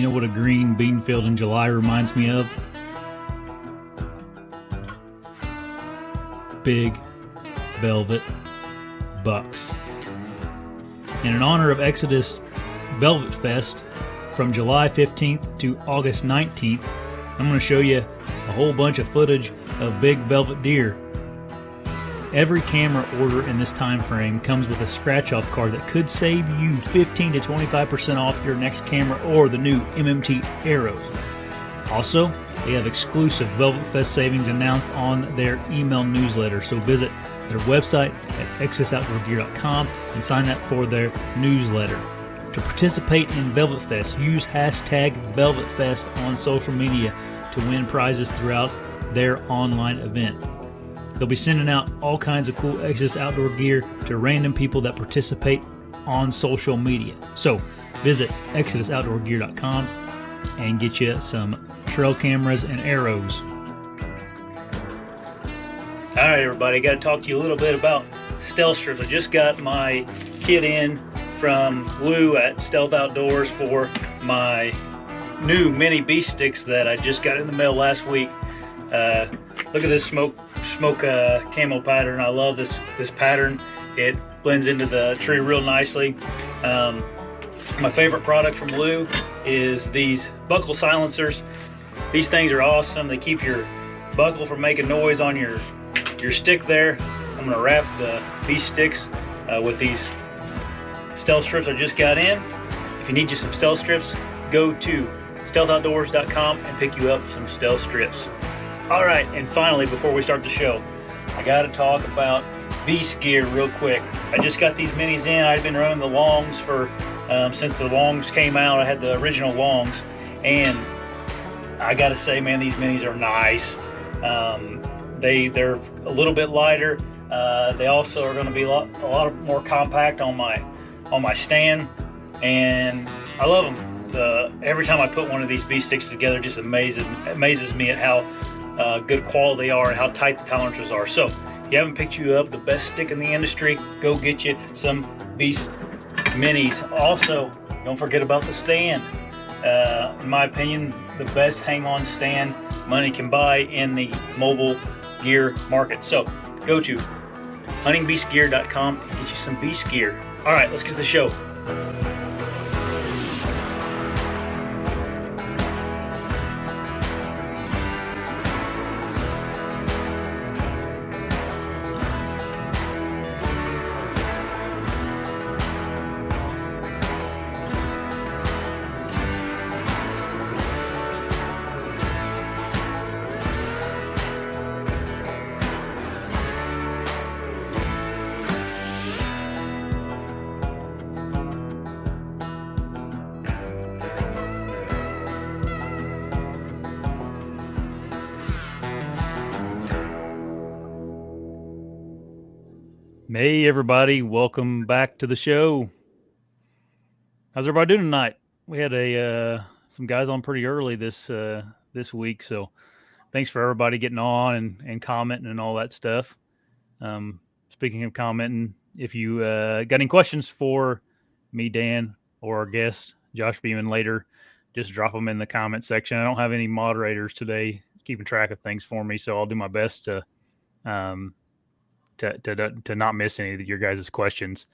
You know what a green bean field in July reminds me of? Big velvet bucks. And in honor of Exodus Velvet Fest from July 15th to August 19th, I'm going to show you a whole bunch of footage of big velvet deer. Every camera order in this time frame comes with a scratch-off card that could save you 15 to 25% off your next camera or the new MMT arrows. Also, they have exclusive Velvet Fest savings announced on their email newsletter, so visit their website at exodusoutdoorgear.com and sign up for their newsletter. To participate in Velvet Fest, use hashtag VelvetFest on social media to win prizes throughout their online event. They'll be sending out all kinds of cool Exodus outdoor gear to random people that participate on social media. So visit exodusoutdoorgear.com and get you some trail cameras and arrows. All right, everybody, got to talk to you a little bit about stealth strips. I just got my kit in from Lou at Stealth Outdoors for my new mini beast sticks that I just got in the mail last week. Look at this smoke camo pattern. I love this pattern. It blends into the tree real nicely. My favorite product from Lou is these buckle silencers. These things are awesome. They keep your buckle from making noise on your stick there. I'm gonna wrap the beast sticks with these stealth strips I just got in. If you need you some stealth strips, go to stealthoutdoors.com and pick you up some stealth strips. All right, and finally, before we start the show, I got to talk about beast gear real quick. I just got these minis in. I've been running the longs for since the longs came out. I had the original longs, and I got to say, man, these minis are nice. They're a little bit lighter. They also are going to be a lot more compact on my stand, and I love them. Every time I put one of these beast sticks together, it just amazes me at how good quality they are and how tight the tolerances are. So if you haven't picked you up the best stick in the industry, go get you some beast minis. Also, don't forget about the stand. In my opinion, the best hang-on stand money can buy in the mobile gear market. So go to huntingbeastgear.com and get you some beast gear. All right, let's get to the show. Hey everybody, welcome back to the show. How's everybody doing tonight? We had some guys on pretty early this week, so thanks for everybody getting on and commenting and all that stuff. Speaking of commenting, if you got any questions for me, Dan, or our guest Josh Beaman later, just drop them in the comment section. I don't have any moderators today keeping track of things for me, so I'll do my best to not miss any of your guys' questions.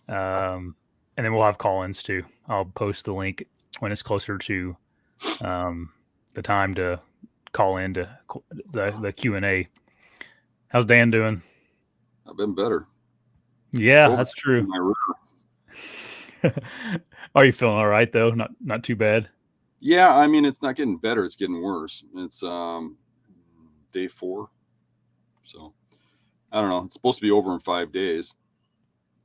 And then we'll have call-ins too. I'll post the link when it's closer to the time to call in to the Q&A. How's Dan doing? I've been better. Yeah, that's true. Are you feeling all right though? Not too bad? Yeah, I mean, it's not getting better. It's getting worse. It's day 4. So I don't know. It's supposed to be over in 5 days.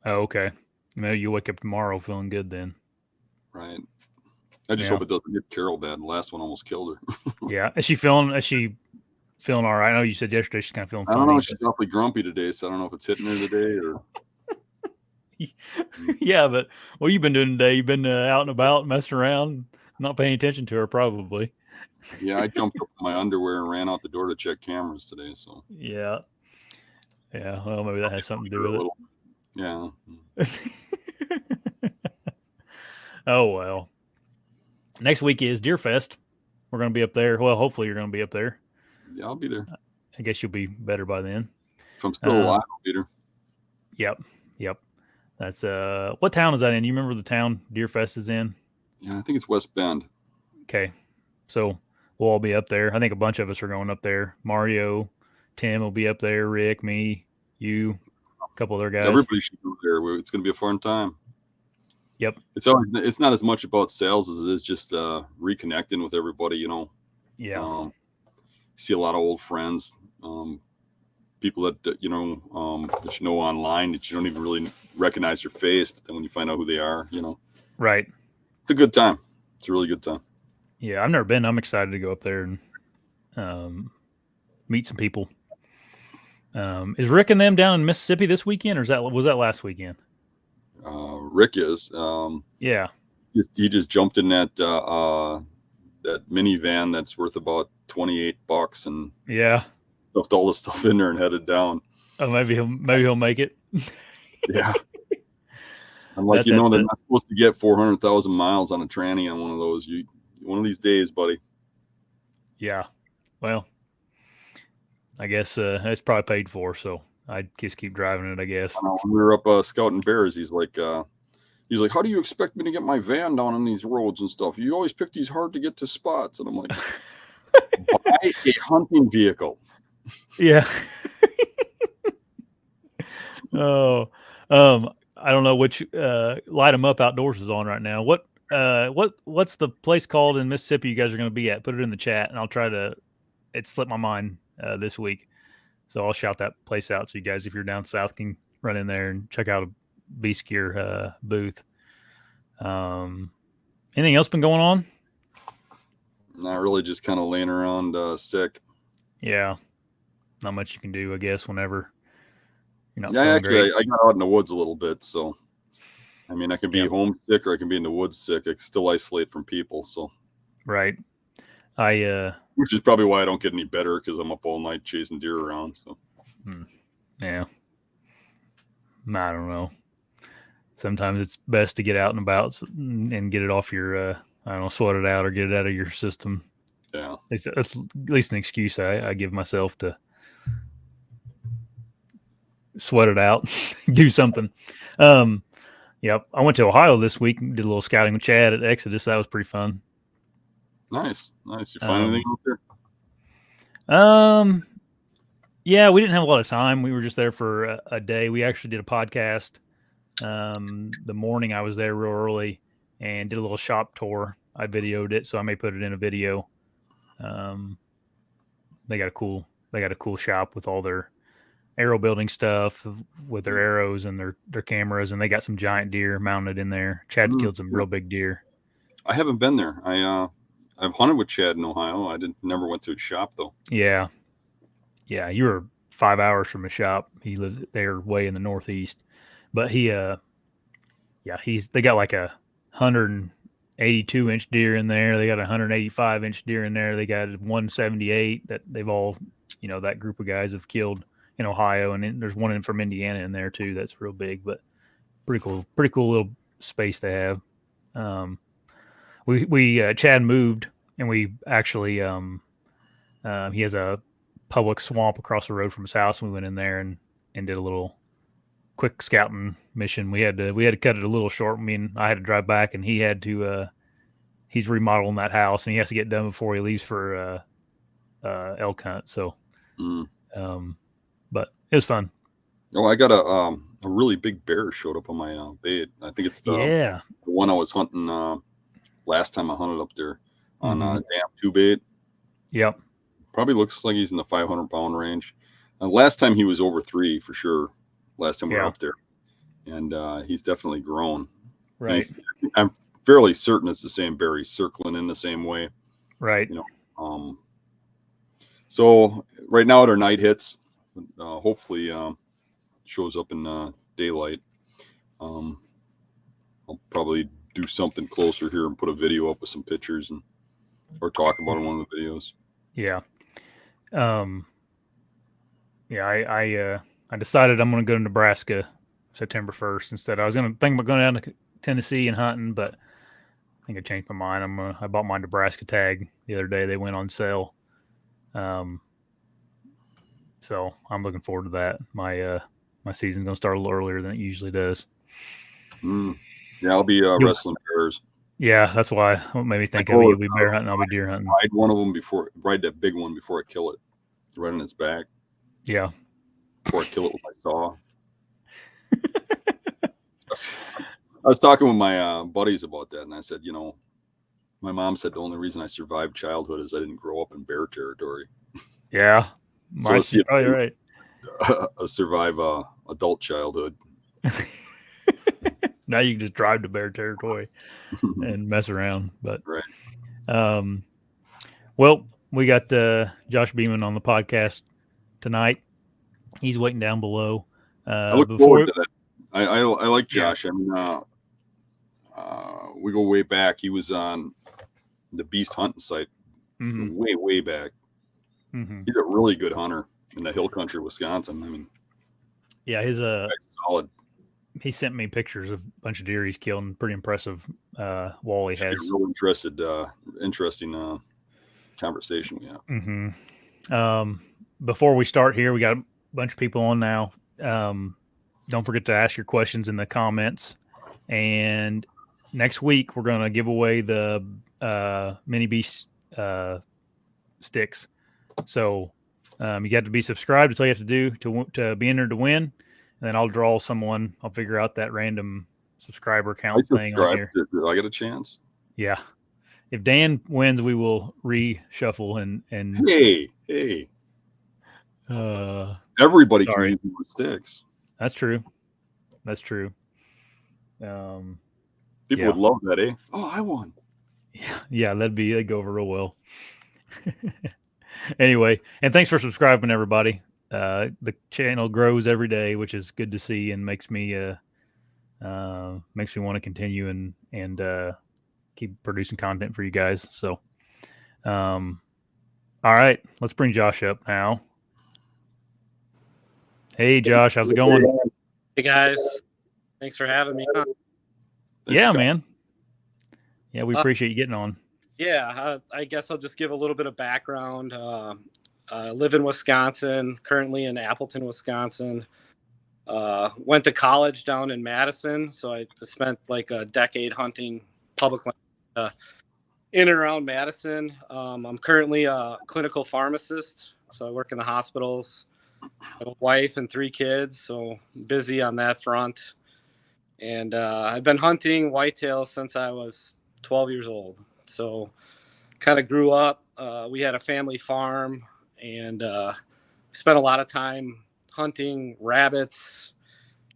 Oh, okay. Maybe you wake up tomorrow feeling good then. Right. I just hope it doesn't get Carol bad. The last one almost killed her. Yeah. Is she feeling all right? I know you said yesterday she's kind of feeling funny. I don't know. She's awfully grumpy today, so I don't know if it's hitting her today or... Yeah, but what have you been doing today? You've been out and about, messing around, not paying attention to her probably. Yeah, I jumped up in my underwear and ran out the door to check cameras today. So yeah, well, maybe that has something to do with it. Yeah. Oh well. Next week is Deer Fest. We're going to be up there. Well, hopefully you're going to be up there. Yeah, I'll be there. I guess you'll be better by then. If I'm still alive, I'll be there. Yep. That's what town is that in? You remember the town Deer Fest is in? Yeah, I think it's West Bend. Okay, so we'll all be up there. I think a bunch of us are going up there. Mario, Tim will be up there. Rick, me, you, a couple other guys. Everybody should go there. It's going to be a fun time. Yep. It's not as much about sales as it is just reconnecting with everybody. Yeah. See a lot of old friends, people that that you know online that you don't even really recognize their face, but then when you find out who they are, Right. It's a good time. It's a really good time. Yeah, I've never been. I'm excited to go up there and meet some people. Is Rick and them down in Mississippi this weekend, or was that last weekend? Rick is. Yeah. He just jumped in that minivan that's worth about $28 and Yeah. stuffed all the stuff in there and headed down. Oh, maybe he'll make it. Yeah. I'm like, they're not supposed to get 400,000 miles on a tranny on one of those. One of these days, buddy. Yeah. Well, I guess it's probably paid for, so I just keep driving it, I guess. When we were up scouting bears, he's like, how do you expect me to get my van down on these roads and stuff? You always pick these hard to get to spots. And I'm like, buy a hunting vehicle. Yeah. Oh, I don't know which Light 'em Up Outdoors is on right now. What's the place called in Mississippi you guys are going to be at? Put it in the chat, and I'll try to. It slipped my mind this week, so I'll shout that place out so you guys, if you're down south, can run in there and check out a Beast Gear booth. Anything else been going on? Not really, just kind of laying around sick. Yeah, not much you can do, I guess, whenever you're not. Yeah, actually, I got out in the woods a little bit, so I mean, I can be homesick or I can be in the woods sick. I can still isolate from people, so right. Which is probably why I don't get any better, because I'm up all night chasing deer around. So yeah, I don't know. Sometimes it's best to get out and about and get it off your sweat it out or get it out of your system. Yeah, that's at least an excuse I give myself to sweat it out, do something. Yep, I went to Ohio this week and did a little scouting with Chad at Exodus. That was pretty fun. Nice. You find anything out there? Yeah, we didn't have a lot of time. We were just there for a day. We actually did a podcast. The morning I was there real early and did a little shop tour. I videoed it, so I may put it in a video. They got a cool shop with all their arrow building stuff with their arrows and their cameras, and they got some giant deer mounted in there. Chad's killed some real big deer. I haven't been there. I've hunted with Chad in Ohio. I never went to his shop though. Yeah, you were 5 hours from his shop. He lived there way in the Northeast, but they got like 182-inch deer in there. They got 185-inch deer in there. They got 178 that they've all, that group of guys have killed in Ohio, and there's one from Indiana in there too. That's real big, but pretty cool little space they have. Chad moved, and we actually he has a public swamp across the road from his house, and we went in there and did a little quick scouting mission. We had to cut it a little short. I mean, I had to drive back, and he had to he's remodeling that house, and he has to get done before he leaves for elk hunt. So but it was fun. Oh, I got a really big bear showed up on my bait. I think it's the one I was hunting last time I hunted up there on Dam 2 bait. Yep. Probably looks like he's in the 500-pound range. Last time he was over 3 for sure. Last time we were up there, and he's definitely grown. Right. I'm fairly certain it's the same bear. He's circling in the same way. Right. So right now at our night hits, hopefully shows up in daylight. I'll probably do something closer here and put a video up with some pictures or talk about it in one of the videos. Yeah. I decided I'm going to go to Nebraska September 1st instead. I was going to think about going down to Tennessee and hunting, but I think I changed my mind. I bought my Nebraska tag the other day. They went on sale. So I'm looking forward to that. My season's gonna start a little earlier than it usually does. Yeah, I'll be wrestling bears. Yeah, that's why what made me think of it. You'll be bear hunting, I'll be deer hunting. Ride one of them ride that big one before I kill it, right on its back. Yeah. Before I kill it with my saw. I was talking with my buddies about that, and I said, my mom said the only reason I survived childhood is I didn't grow up in bear territory. Yeah. So let's see if you're right. Survive adult childhood. Now you can just drive to bear territory and mess around. But right. Well, we got Josh Beaman on the podcast tonight. He's waiting down below. I look forward to that. I like Josh. Yeah. I mean, we go way back. He was on the beast hunting site way back. Mm-hmm. He's a really good hunter in the hill country, Wisconsin. I mean, yeah, his solid. He sent me pictures of a bunch of deer he's killed, and pretty impressive wall he has. Real interesting conversation. Yeah. Mm-hmm. Before we start here, we got a bunch of people on now. Don't forget to ask your questions in the comments. And next week we're going to give away the mini beast sticks. So you got to be subscribed. That's all you have to do to be entered to win. And then I'll draw someone. I'll figure out that random subscriber count thing on here. Do I get a chance? Yeah. If Dan wins, we will reshuffle and hey. Everybody can use more sticks. That's true. People would love that, eh? Oh, I won. Yeah, that'd go over real well. Anyway, and thanks for subscribing, everybody. The channel grows every day, which is good to see, and makes me want to continue and keep producing content for you guys. So, all right, let's bring Josh up now. Hey, Josh, how's it going? Hey guys, thanks for having me on. Yeah, man. Yeah, we appreciate you getting on. Yeah, I guess I'll just give a little bit of background. I live in Wisconsin, currently in Appleton, Wisconsin. Went to college down in Madison, so I spent like a decade hunting public land in and around Madison. I'm currently a clinical pharmacist, so I work in the hospitals. I have a wife and 3 kids, so I'm busy on that front. And I've been hunting whitetails since I was 12 years old. So kind of grew up. We had a family farm, and spent a lot of time hunting rabbits,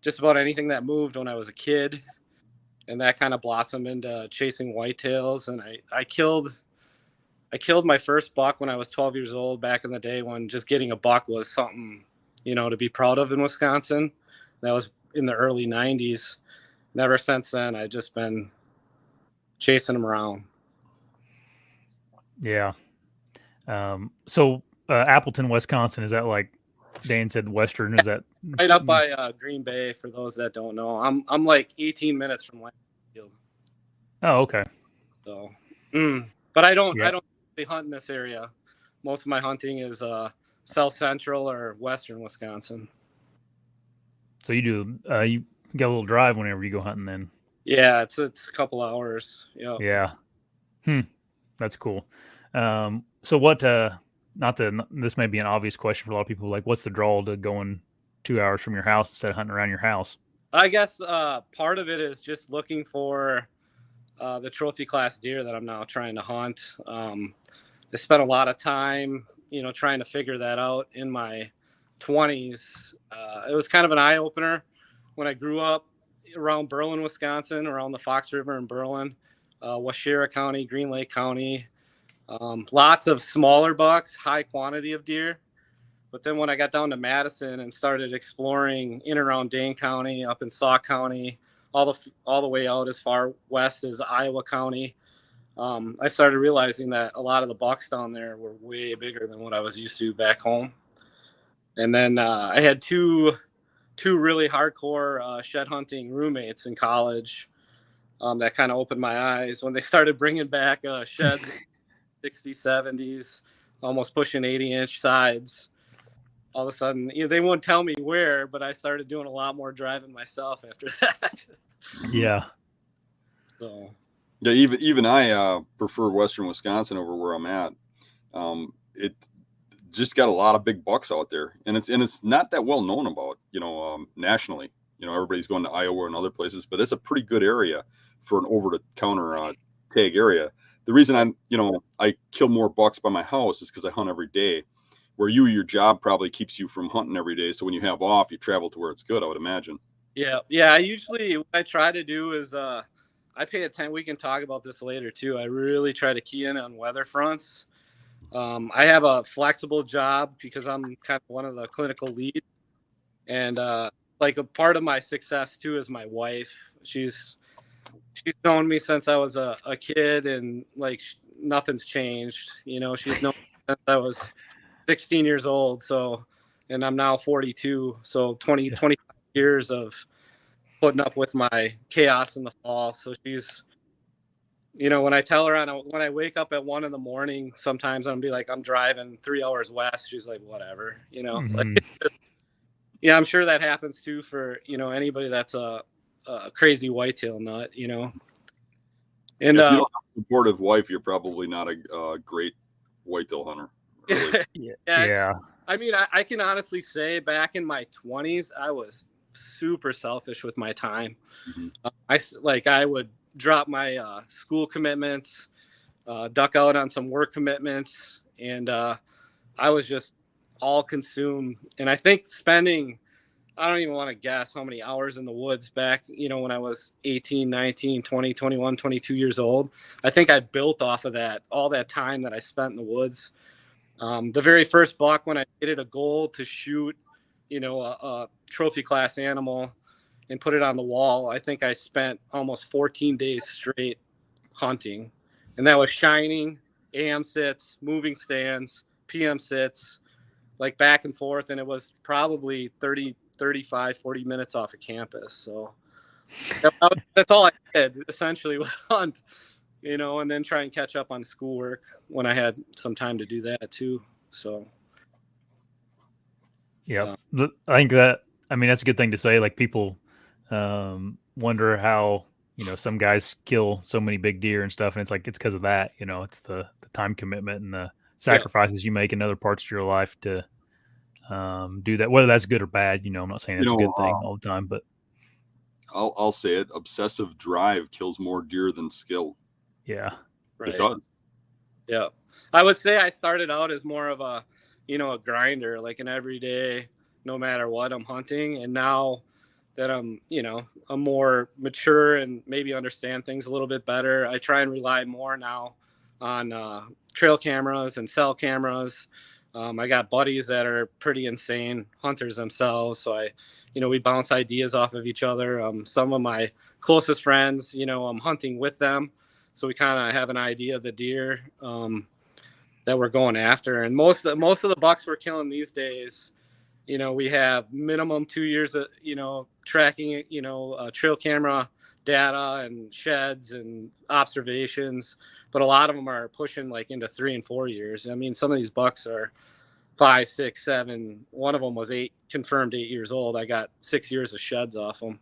just about anything that moved when I was a kid. And that kind of blossomed into chasing whitetails. And I killed my first buck when I was 12 years old back in the day, when just getting a buck was something, to be proud of in Wisconsin. That was in the early 90s. And ever since then, I've just been chasing them around. Yeah. So Appleton, Wisconsin, is that like Dan said, Western? Is that right up by Green Bay? For those that don't know, I'm like 18 minutes from Lansfield. Oh, okay. So, but I don't really hunt in this area. Most of my hunting is South Central or Western Wisconsin. So you do you get a little drive whenever you go hunting, then? Yeah, it's a couple hours. Yep. Yeah. That's cool. So what? This may be an obvious question for a lot of people. Like, what's the draw to going 2 hours from your house instead of hunting around your house? I guess part of it is just looking for the trophy class deer that I'm now trying to hunt. I spent a lot of time, trying to figure that out in my 20s. It was kind of an eye opener when I grew up around Berlin, Wisconsin, around the Fox River in Berlin, Washira County, Green Lake County. Lots of smaller bucks, high quantity of deer. But then when I got down to Madison and started exploring in and around Dane County, up in Sauk County, all the way out as far west as Iowa County, I started realizing that a lot of the bucks down there were way bigger than what I was used to back home. And then I had two really hardcore shed hunting roommates in college. that kind of opened my eyes when they started bringing back sheds, 60s, 70s, almost pushing 80-inch sides. All of a sudden, they wouldn't tell me where, but I started doing a lot more driving myself after that. Yeah. So. Yeah, even I prefer Western Wisconsin over where I'm at. It just got a lot of big bucks out there, and it's not that well known about, nationally. Everybody's going to Iowa and other places, but it's a pretty good area for an over-the-counter tag area. The reason I kill more bucks by my house is because I hunt every day, where your job probably keeps you from hunting every day. So when you have off, you travel to where it's good, I would imagine. Yeah. I usually, what I try to do is I pay attention. We can talk about this later too. I really try to key in on weather fronts. I have a flexible job because I'm kind of one of the clinical leads, and like a part of my success too is my wife. She's known me since I was a kid, and like nothing's changed. She's known me since I was 16 years old. So, and I'm now 42. So 25 years of putting up with my chaos in the fall. So she's, when I tell her when I wake up at 1 a.m, sometimes I'm be like, I'm driving 3 hours west. She's like, whatever, Mm-hmm. Yeah, I'm sure that happens too for, anybody that's a crazy whitetail nut, And if you don't have a supportive wife, you're probably not a great whitetail hunter. Really. Yeah. I mean, I can honestly say back in my 20s, I was super selfish with my time. Mm-hmm. I would drop my school commitments, duck out on some work commitments, and I was just all consumed. And I think I don't even want to guess how many hours in the woods back, when I was 18, 19, 20, 21, 22 years old. I think I built off of that, all that time that I spent in the woods. The very first buck, when I made it a goal to shoot, a trophy class animal and put it on the wall, I think I spent almost 14 days straight hunting. And that was shining, AM sits, moving stands, PM sits, like back and forth. And it was probably 30, 35, 40 minutes off of campus. So that's all I did essentially was hunt, and then try and catch up on schoolwork when I had some time to do that too. So. Yeah. I think that's a good thing to say. Like people wonder how, some guys kill so many big deer and stuff. And it's like, it's because of that, it's the time commitment and the sacrifices you make in other parts of your life to do that, whether that's good or bad. I'm not saying it's a good thing all the time, but I'll say it. Obsessive drive kills more deer than skill. Yeah. Right. It does. Yeah. I would say I started out as more of a grinder, like an everyday, no matter what I'm hunting. And now that I'm more mature and maybe understand things a little bit better, I try and rely more now on trail cameras and cell cameras. I got buddies that are pretty insane hunters themselves. So we bounce ideas off of each other. Some of my closest friends, I'm hunting with them. So we kind of have an idea of the deer that we're going after. And most of the bucks we're killing these days, we have minimum 2 years of, tracking, trail camera data and sheds and observations. But a lot of them are pushing like into 3 and 4 years. I mean, some of these bucks are 5, 6, 7. One of them was confirmed 8 years old. I got 6 years of sheds off them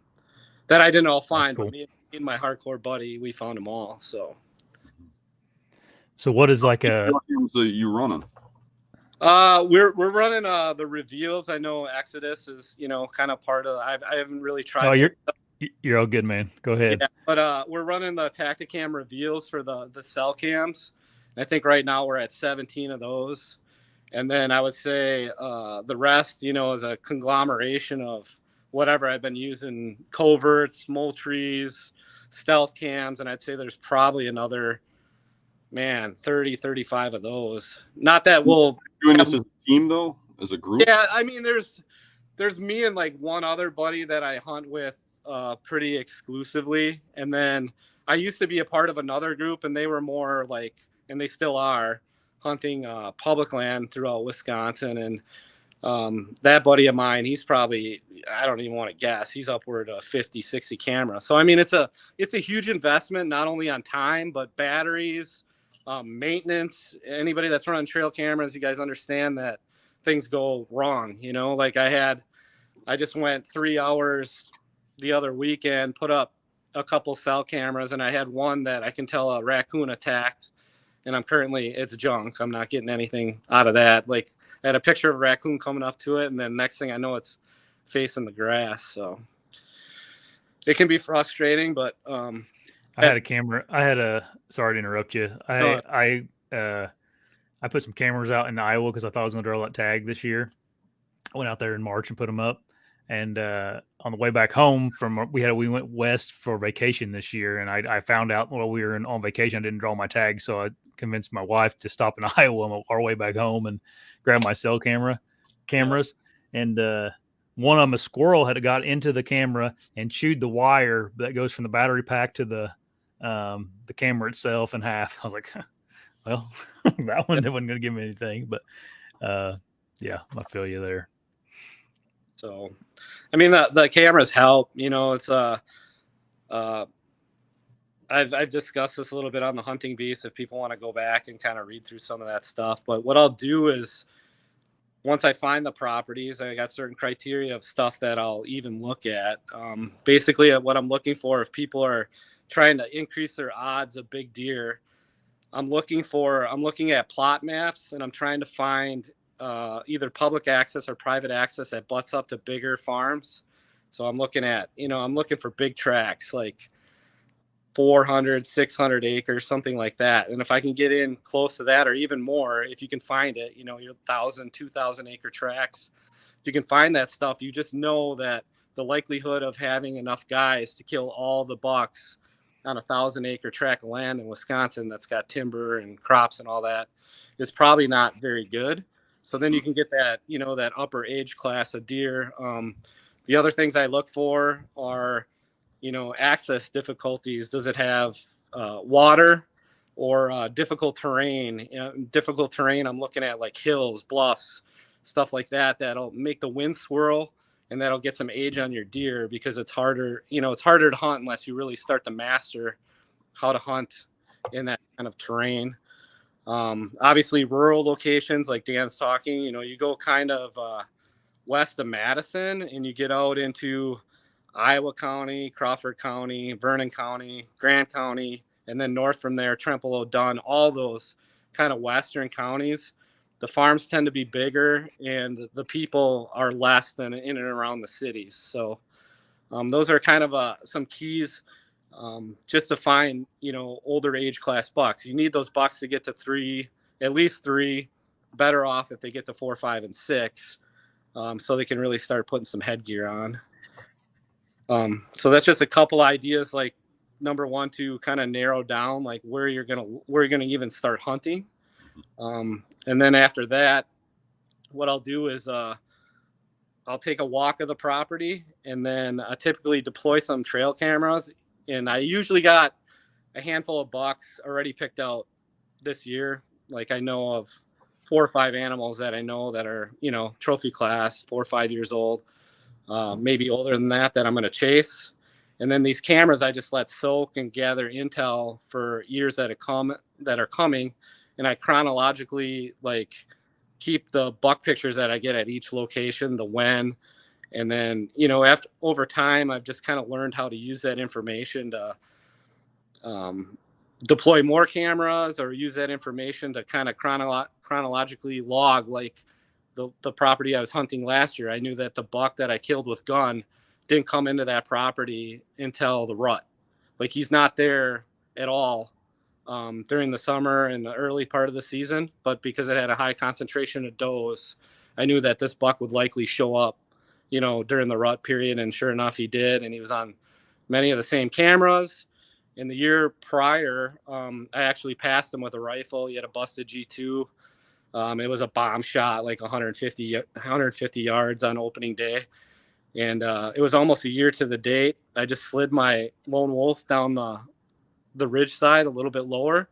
that I didn't all find, cool. But me and my hardcore buddy, we found them all. So what is like a? You running? We're running the reveals. I know Exodus is kind of part of. I haven't really tried. Oh, you're all good, man. Go ahead. Yeah, but we're running the Tacticam reveals for the cell cams. I think right now we're at 17 of those, and then I would say the rest, is a conglomeration of whatever I've been using: coverts, Moultries, stealth cams, and I'd say there's probably another 30, 35 of those. Not that we'll doing this as a team though, as a group. Yeah, I mean, there's me and like one other buddy that I hunt with pretty exclusively, and then I used to be a part of another group, and they were more like, and they still are, hunting public land throughout Wisconsin, and That buddy of mine, he's probably, I don't even want to guess, he's upward of 50, 60 cameras. So, I mean, it's a huge investment, not only on time, but batteries, maintenance. Anybody that's running trail cameras, you guys understand that things go wrong, you know, like I just went 3 hours the other weekend, put up a couple cell cameras, and I had one that I can tell a raccoon attacked, and it's junk. I'm not getting anything out of that. Like, I had a picture of a raccoon coming up to it, and then next thing I know, it's facing the grass. So it can be frustrating, but I had a camera. Sorry to interrupt you. No. I put some cameras out in Iowa because I thought I was going to draw that tag this year. I went out there in March and put them up. And on the way back home we went west for vacation this year, and I found out while we were on vacation I didn't draw my tag, so I convinced my wife to stop in Iowa on our way back home and grab my cell cameras, and one of them, a squirrel had got into the camera and chewed the wire that goes from the battery pack to the camera itself in half. I was like, well, that one wasn't going to give me anything, but yeah, I feel you there. So, I mean, the cameras help. You know, it's I've discussed this a little bit on the Hunting Beast if people want to go back and kind of read through some of that stuff. But what I'll do is, once I find the properties, I got certain criteria of stuff that I'll even look at. Basically, what I'm looking for, if people are trying to increase their odds of big deer, I'm looking at plot maps, and I'm trying to find either public access or private access that butts up to bigger farms. So I'm looking for big tracts, like 400, 600 acres, something like that. And if I can get in close to that, or even more, if you can find it, your 1,000, 2,000 acre tracts, if you can find that stuff, you just know that the likelihood of having enough guys to kill all the bucks on 1,000 acre tract of land in Wisconsin that's got timber and crops and all that is probably not very good. So then you can get that, that upper age class of deer. The other things I look for are, access difficulties. Does it have water or difficult terrain? Difficult terrain, I'm looking at like hills, bluffs, stuff like that, that'll make the wind swirl, and that'll get some age on your deer, because it's harder, it's harder to hunt unless you really start to master how to hunt in that kind of terrain. Obviously rural locations like Dan's talking, you go kind of west of Madison and you get out into Iowa County, Crawford County, Vernon County, Grant County, and then north from there, Trempealeau, Dunn, all those kind of western counties. The farms tend to be bigger and the people are less than in and around the cities. So those are kind of some keys just to find, older age class bucks. You need those bucks to get to at least three, better off if they get to 4, 5, and 6, so they can really start putting some headgear on. So that's just a couple ideas, like number one, to kind of narrow down like where you're gonna even start hunting. And then after that, what I'll do is I'll take a walk of the property, and then I typically deploy some trail cameras. And I usually got a handful of bucks already picked out this year. Like I know of 4 or 5 animals that I know that are, trophy class, 4 or 5 years old, maybe older than that I'm going to chase. And then these cameras I just let soak and gather intel for years that are coming. And I chronologically like keep the buck pictures that I get at each location, the when. And then, over time, I've just kind of learned how to use that information to deploy more cameras, or use that information to kind of chronologically log, like the property I was hunting last year. I knew that the buck that I killed with gun didn't come into that property until the rut. Like he's not there at all during the summer and the early part of the season. But because it had a high concentration of does, I knew that this buck would likely show up, during the rut period. And sure enough, he did. And he was on many of the same cameras. In the year prior, I actually passed him with a rifle. He had a busted G2. It was a bomb shot, like 150 yards on opening day. And it was almost a year to the date. I just slid my lone wolf down the ridge side a little bit lower.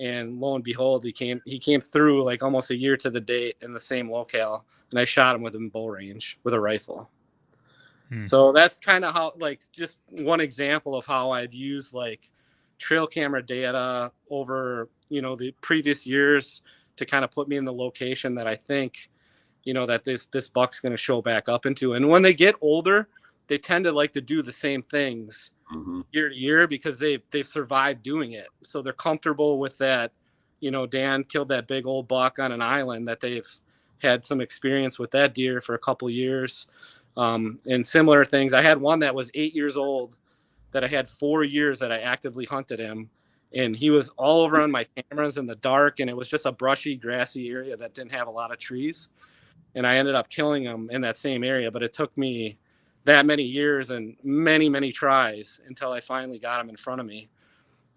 And lo and behold, he came through like almost a year to the date in the same locale, and I shot him within bow range with a rifle. So that's kind of how, like, just one example of how I've used like trail camera data over, the previous years to kind of put me in the location that I think, that this buck's going to show back up into. And when they get older, they tend to like to do the same things year to year because they've survived doing it. So they're comfortable with that. Dan killed that big old buck on an island that they've had some experience with that deer for a couple years. And similar things. I had one that was 8 years old that I had 4 years that I actively hunted him. And he was all over on my cameras in the dark. And it was just a brushy, grassy area that didn't have a lot of trees. And I ended up killing him in that same area. But it took me that many years and many, many tries until I finally got him in front of me.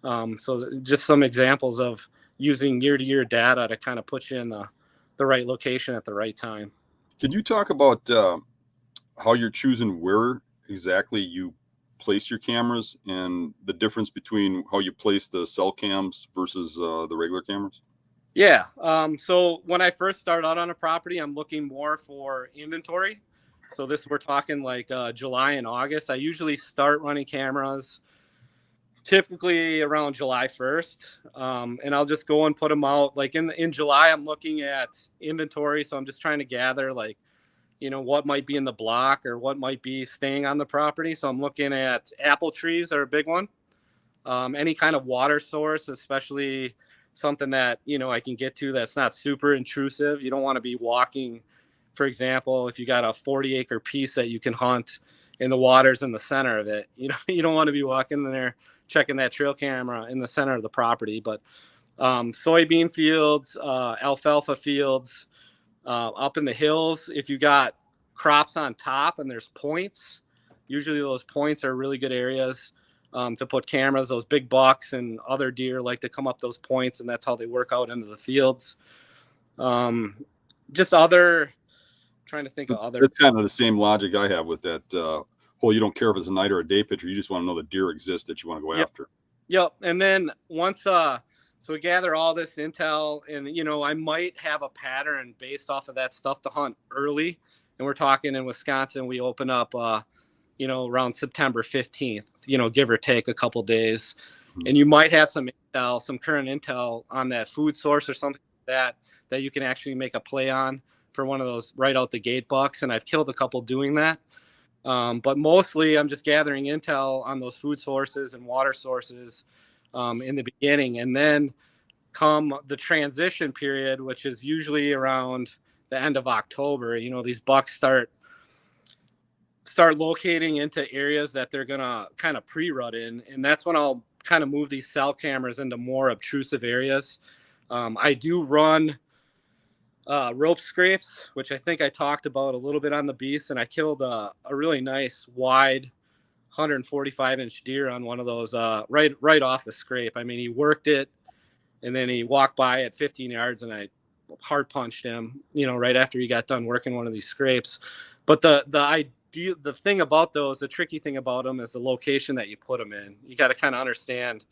So just some examples of using year-to-year data to kind of put you in the right location at the right time. Can you talk about how you're choosing where exactly you place your cameras and the difference between how you place the cell cams versus the regular cameras? Yeah. So when I first start out on a property, I'm looking more for inventory. So we're talking like July and August. I usually start running cameras typically around July 1st. And I'll just go and put them out. Like in July, I'm looking at inventory. So I'm just trying to gather like, what might be in the block or what might be staying on the property. So I'm looking at apple trees are a big one. Any kind of water source, especially something that, I can get to that's not super intrusive. You don't want to be walking, for example, if you got a 40-acre piece that you can hunt and the water's in the center of it, you don't want to be walking in there checking that trail camera in the center of the property. But soybean fields, alfalfa fields, up in the hills, if you got crops on top and there's points, usually those points are really good areas to put cameras. Those big bucks and other deer like to come up those points, and that's how they work out into the fields. Just trying to think of other. That's kind of the same logic I have with that whole, you don't care if it's a night or a day picture, you just want to know the deer exists that you want to go after. Yep. And then once so we gather all this intel, and I might have a pattern based off of that stuff to hunt early. And we're talking in Wisconsin, we open up around September 15th, give or take a couple days. And you might have some intel, some current intel on that food source or something like that you can actually make a play on for one of those right out the gate bucks. And I've killed a couple doing that. But mostly I'm just gathering intel on those food sources and water sources in the beginning. And then come the transition period, which is usually around the end of October, these bucks start locating into areas that they're going to kind of pre-rut in. And that's when I'll kind of move these cell cameras into more obtrusive areas. I do run rope scrapes, which I think I talked about a little bit on the beast, and I killed a really nice wide 145-inch deer on one of those right off the scrape. I mean, he worked it, and then he walked by at 15 yards, and I hard punched him, right after he got done working one of these scrapes. But the thing about those, the tricky thing about them is the location that you put them in. You got to kind of understand,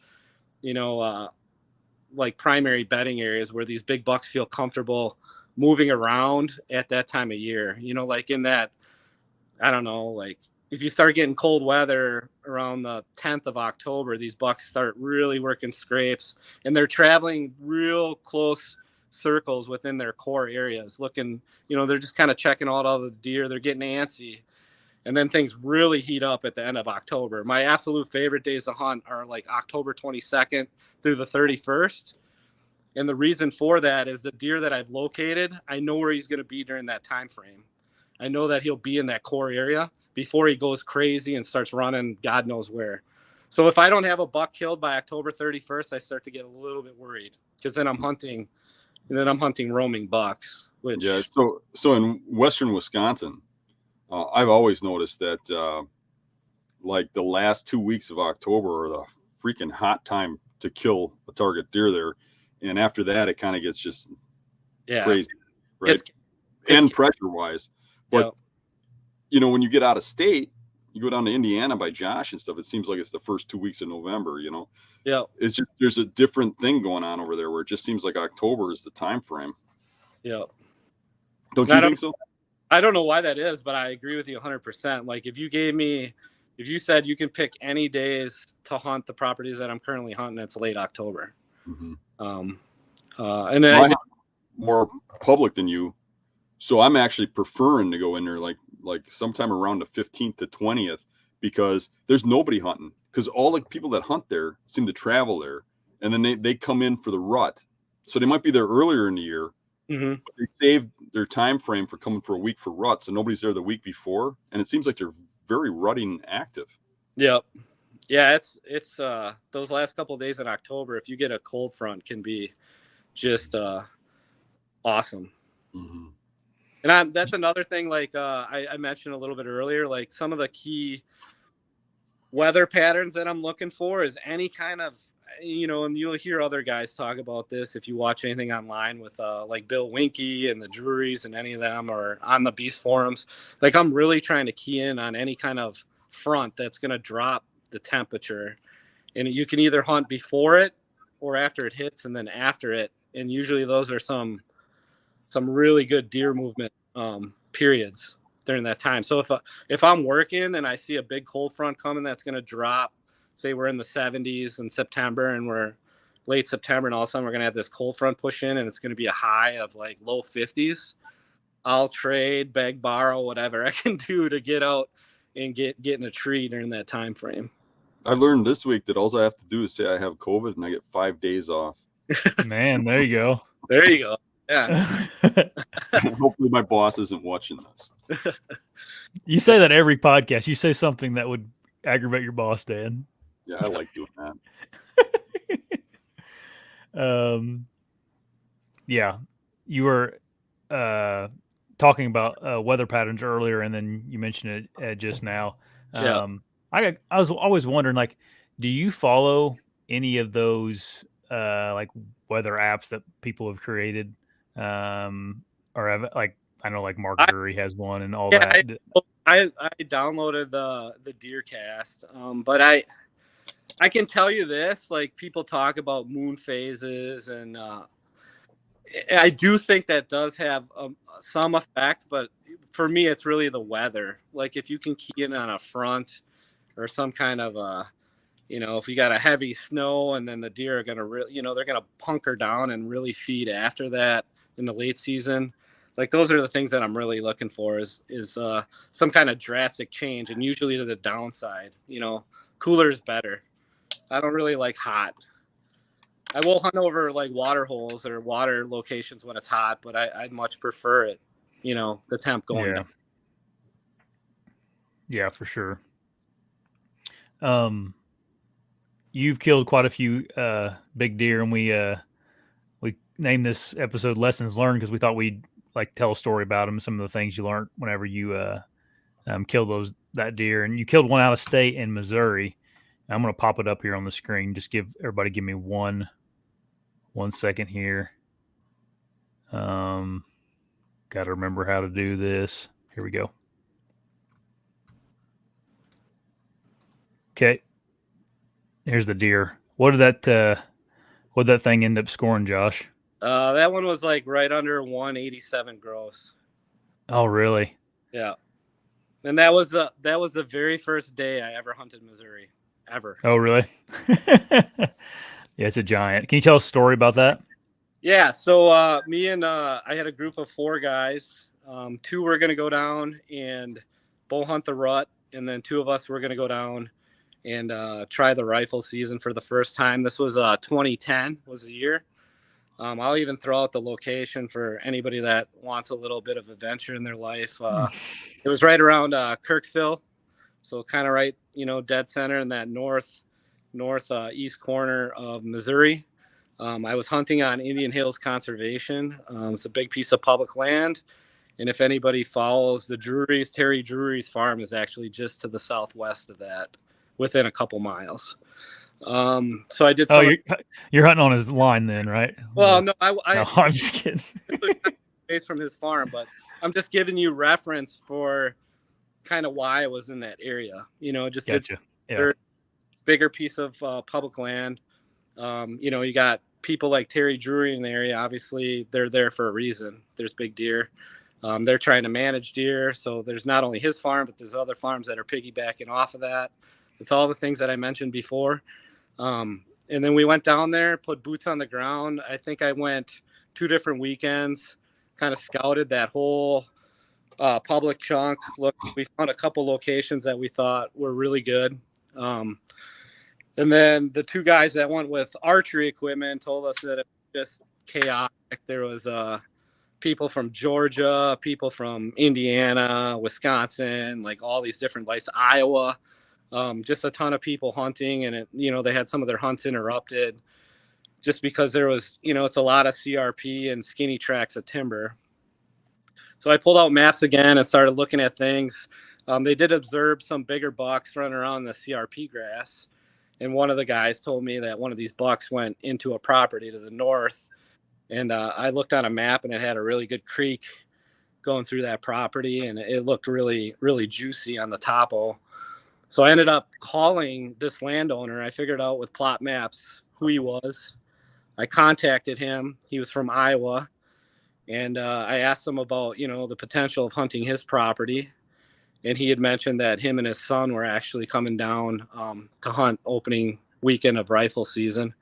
like primary bedding areas where these big bucks feel comfortable moving around at that time of year, like in that, I don't know, like if you start getting cold weather around the 10th of October, these bucks start really working scrapes, and they're traveling real close circles within their core areas looking, they're just kind of checking out all the deer. They're getting antsy. And then things really heat up at the end of October. My absolute favorite days to hunt are like October 22nd through the 31st. And the reason for that is the deer that I've located, I know where he's going to be during that time frame. I know that he'll be in that core area before he goes crazy and starts running God knows where. So if I don't have a buck killed by October 31st, I start to get a little bit worried, because then I'm hunting roaming bucks. Which so in western Wisconsin, I've always noticed that like the last 2 weeks of October are the freaking hot time to kill a target deer there. And after that, it kind of gets just crazy, right? And pressure wise. But, when you get out of state, you go down to Indiana by Josh and stuff, it seems like it's the first 2 weeks of November, you know. Yeah. It's just there's a different thing going on over there where it just seems like October is the time frame. Yeah. Don't you think so? I don't know why that is, but I agree with you 100%. Like if you said you can pick any days to hunt the properties that I'm currently hunting, it's late October. Mm-hmm. And then I did more public than you, so I'm actually preferring to go in there like sometime around the 15th to 20th, because there's nobody hunting, because all the people that hunt there seem to travel there, and then they come in for the rut, so they might be there earlier in the year. Mm-hmm. But they saved their time frame for coming for a week for rut, so nobody's there the week before, and it seems like they're very rutting active. Yep. Yeah, it's those last couple of days in October, if you get a cold front, can be just awesome. Mm-hmm. And that's another thing, like I mentioned a little bit earlier, like some of the key weather patterns that I'm looking for is any kind of, you know, and you'll hear other guys talk about this if you watch anything online with like Bill Winke and the Drurys and any of them, or on the Beast forums. Like I'm really trying to key in on any kind of front that's going to drop the temperature, and you can either hunt before it or after it hits, and then after it. And usually those are some really good deer movement periods during that time. So if I'm working and I see a big cold front coming that's going to drop, say we're in the 70s in September and we're late September, and all of a sudden we're going to have this cold front push in and it's going to be a high of like low 50s, I'll trade, beg, borrow, whatever I can do to get out and get in a tree during that time frame. I learned this week that all I have to do is say I have COVID and I get 5 days off. Man, there you go. There you go. Yeah. Hopefully my boss isn't watching this. You say that every podcast. You say something that would aggravate your boss, Dan. Yeah, I like doing that. Yeah, you were talking about weather patterns earlier, and then you mentioned it just now. Yeah. I was always wondering, like, do you follow any of those like weather apps that people have created, or have, like, I know like Mark Drury has one and all that. I downloaded the Deercast, but I can tell you this, like people talk about moon phases, and I do think that does have some effect, but for me, it's really the weather. Like if you can key in on a front or some kind of you know, if you got a heavy snow and then the deer are going to really, you know, they're going to punker down and really feed after that in the late season. Like those are the things that I'm really looking for is some kind of drastic change, and usually to the downside. You know, cooler is better. I don't really like hot. I will hunt over like water holes or water locations when it's hot, but I'd much prefer it, you know, the temp going down. Yeah, for sure. You've killed quite a few big deer, and we named this episode "Lessons Learned" because we thought we'd like tell a story about them, some of the things you learned whenever you killed that deer. And you killed one out of state in Missouri. I'm going to pop it up here on the screen. Just give me one second here. Got to remember how to do this. Here we go. Okay. Here's the deer. What did that thing end up scoring, Josh? That one was like right under 187 gross. Oh, really? Yeah. And that was the very first day I ever hunted Missouri, ever. Oh, really? Yeah, it's a giant. Can you tell us a story about that? Yeah. So me and I had a group of 4 guys. 2 were going to go down and bow hunt the rut, and then 2 of us were going to go down and try the rifle season for the first time. This was 2010 was the year. I'll even throw out the location for anybody that wants a little bit of adventure in their life. It was right around Kirksville, so kind of right, you know, dead center in that northeast corner of Missouri. I was hunting on Indian Hills Conservation. It's a big piece of public land, and if anybody follows the Drurys, Terry Drury's farm is actually just to the southwest of that, within a couple miles. So I did. Oh, you're hunting on his line then, right? Well, no, I'm just kidding. Based from his farm, but I'm just giving you reference for kind of why I was in that area. Just it's Gotcha. Yeah. a bigger piece of public land. You got people like Terry Drury in the area. Obviously, they're there for a reason. There's big deer. They're trying to manage deer. So there's not only his farm, but there's other farms that are piggybacking off of that. It's all the things that I mentioned before. And then we went down there, put boots on the ground. I think I went 2 different weekends, kind of scouted that whole public chunk. Look, we found a couple locations that we thought were really good. And then the 2 guys that went with archery equipment told us that it was just chaotic. There was people from Georgia, people from Indiana, Wisconsin, like all these different places, Iowa, just a ton of people hunting. And they had some of their hunts interrupted just because there was, it's a lot of CRP and skinny tracts of timber. So I pulled out maps again and started looking at things. They did observe some bigger bucks running around the CRP grass. And one of the guys told me that one of these bucks went into a property to the north. And I looked on a map, and it had a really good creek going through that property. And it looked really, really juicy on the topo. So I ended up calling this landowner. I figured out with plot maps who he was. I contacted him. He was from Iowa. And I asked him about, the potential of hunting his property. And he had mentioned that him and his son were actually coming down to hunt opening weekend of rifle season.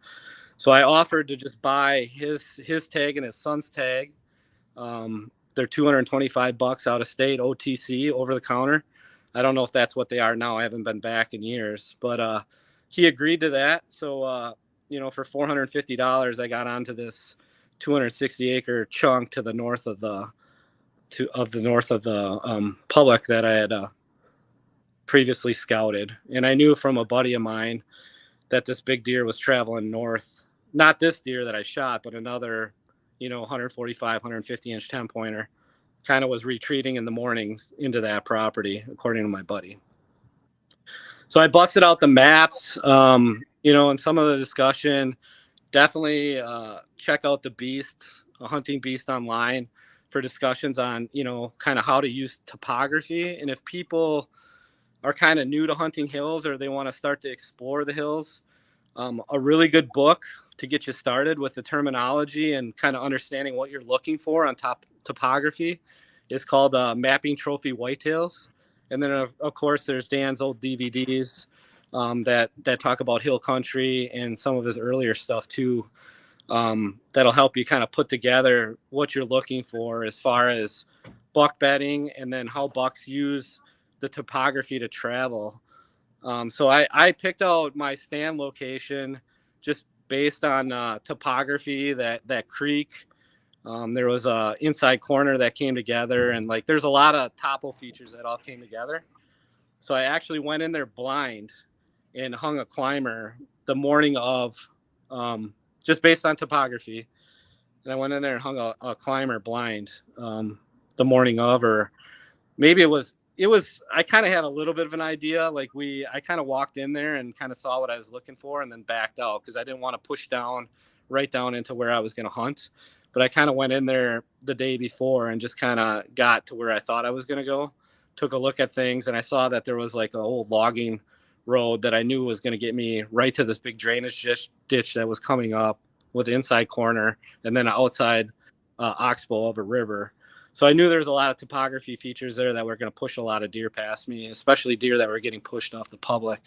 So I offered to just buy his tag and his son's tag. They're $225 out of state, OTC, over the counter. I don't know if that's what they are now. I haven't been back in years, but he agreed to that. So, for $450, I got onto this 260-acre chunk to the north of the public that I had previously scouted. And I knew from a buddy of mine that this big deer was traveling north. Not this deer that I shot, but another, 145, 150-inch 10-pointer kind of was retreating in the mornings into that property, according to my buddy. So I busted out the maps, and some of the discussion. Definitely check out the Beast, a hunting beast online, for discussions on, kind of how to use topography. And if people are kind of new to hunting hills or they want to start to explore the hills, a really good book to get you started with the terminology and kind of understanding what you're looking for on topography is called Mapping Trophy Whitetails. And then, of course, there's Dan's old DVDs that talk about hill country and some of his earlier stuff too. That'll help you kind of put together what you're looking for as far as buck bedding and then how bucks use the topography to travel. So I picked out my stand location just based on topography, that creek. There was a inside corner that came together, and like there's a lot of topo features that all came together. So I actually went in there blind and hung a climber the morning of, just based on topography. And I went in there and hung a climber blind the morning of, or maybe it was, I kind of had a little bit of an idea. Like I kind of walked in there and kind of saw what I was looking for and then backed out because I didn't want to push right down into where I was going to hunt. But I kind of went in there the day before and just kind of got to where I thought I was going to go, took a look at things, and I saw that there was like an old logging road that I knew was going to get me right to this big drainage ditch that was coming up with the inside corner and then an outside oxbow of a river. So I knew there was a lot of topography features there that were going to push a lot of deer past me, especially deer that were getting pushed off the public.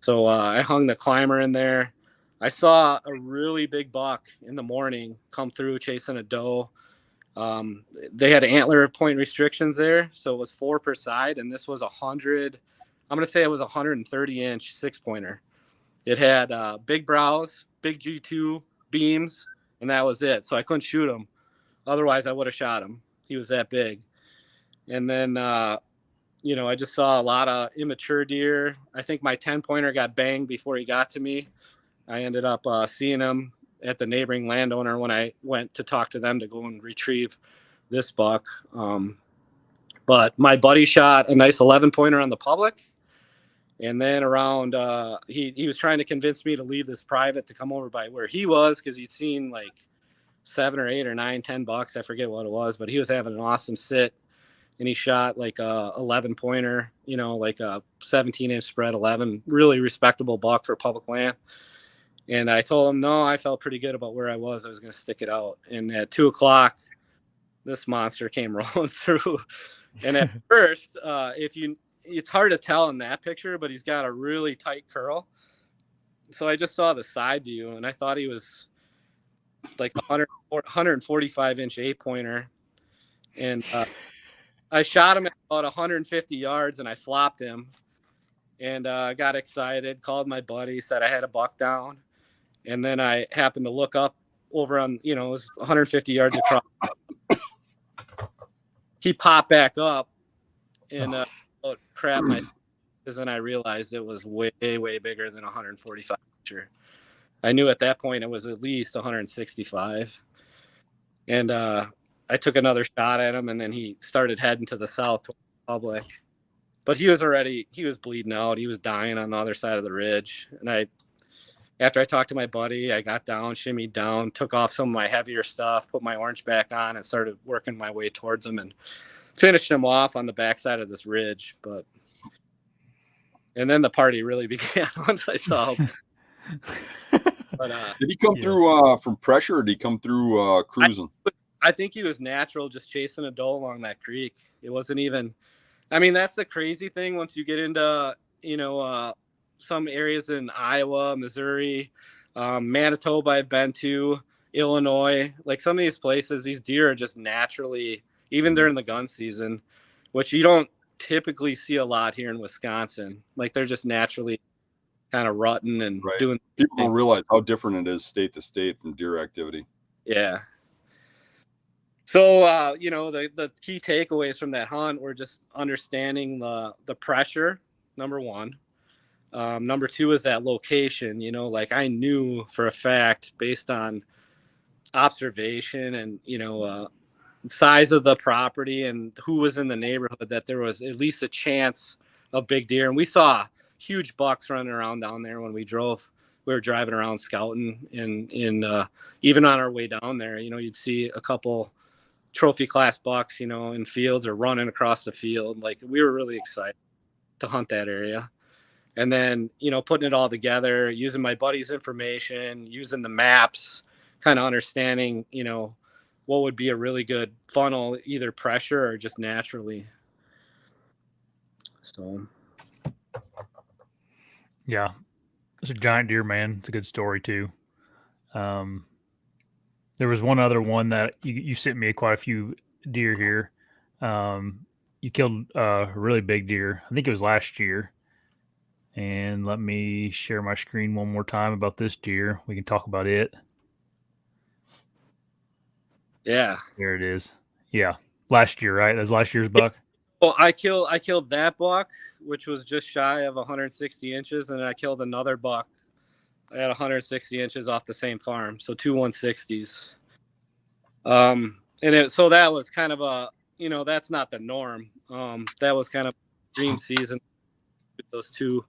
So I hung the climber in there. I saw a really big buck in the morning come through chasing a doe. They had antler point restrictions there, so it was 4 per side, and this was 100. I'm going to say it was 130-inch 6-pointer. It had big brows, big G2 beams, and that was it. So I couldn't shoot him. Otherwise, I would have shot him. He was that big. And then, I just saw a lot of immature deer. I think my 10-pointer got banged before he got to me. I ended up seeing him at the neighboring landowner when I went to talk to them to go and retrieve this buck. But my buddy shot a nice 11-pointer on the public. And then around, he was trying to convince me to leave this private to come over by where he was because he'd seen like 7 or 8 or 9, 10 bucks. I forget what it was, but he was having an awesome sit. and he shot like a 11 pointer, like a 17-inch spread 11, really respectable buck for public land. And I told him, no, I felt pretty good about where I was going to stick it out. And at 2:00, this monster came rolling through. And at first, it's hard to tell in that picture, but he's got a really tight curl. So I just saw the side view, and I thought he was like 145-inch 8-pointer. And I shot him at about 150 yards, and I flopped him. And got excited, called my buddy, said I had a buck down. And then I happened to look up over on, it was 150 yards across. He popped back up, and crap, because then I realized it was way, way bigger than 145 incher. I knew at that point it was at least 165. And I took another shot at him, and then he started heading to the south toward the public. But he was bleeding out. He was dying on the other side of the ridge. And after I talked to my buddy, I got down, shimmied down, took off some of my heavier stuff, put my orange back on, and started working my way towards him and finished him off on the backside of this ridge. And then the party really began once I saw him. But, did he come through from pressure, or did he come through cruising? I think he was natural, just chasing a doe along that creek. It wasn't even, that's the crazy thing once you get into, some areas in Iowa, Missouri, Manitoba I've been to, Illinois, like some of these places, these deer are just naturally, even during the gun season, which you don't typically see a lot here in Wisconsin. Like they're just naturally kind of rutting and doing. People don't realize how different it is state to state from deer activity. Yeah. So, the key takeaways from that hunt were just understanding the pressure, number one. Number two is that location, like I knew for a fact based on observation and, size of the property and who was in the neighborhood that there was at least a chance of big deer. And we saw huge bucks running around down there when we were driving around scouting and even on our way down there, you'd see a couple trophy class bucks, in fields or running across the field. Like we were really excited to hunt that area. And then, putting it all together, using my buddy's information, using the maps, kind of understanding, what would be a really good funnel, either pressure or just naturally. So. Yeah. It's a giant deer, man. It's a good story too. There was one other one that you sent me quite a few deer here. You killed a really big deer. I think it was last year. And let me share my screen one more time about this deer. We can talk about it. Yeah. There it is. Yeah. Last year, right? That's last year's buck. Well, I killed that buck, which was just shy of 160 inches. And I killed another buck at 160 inches off the same farm. So 2 160s. So that was kind of that's not the norm. That was kind of dream season with those two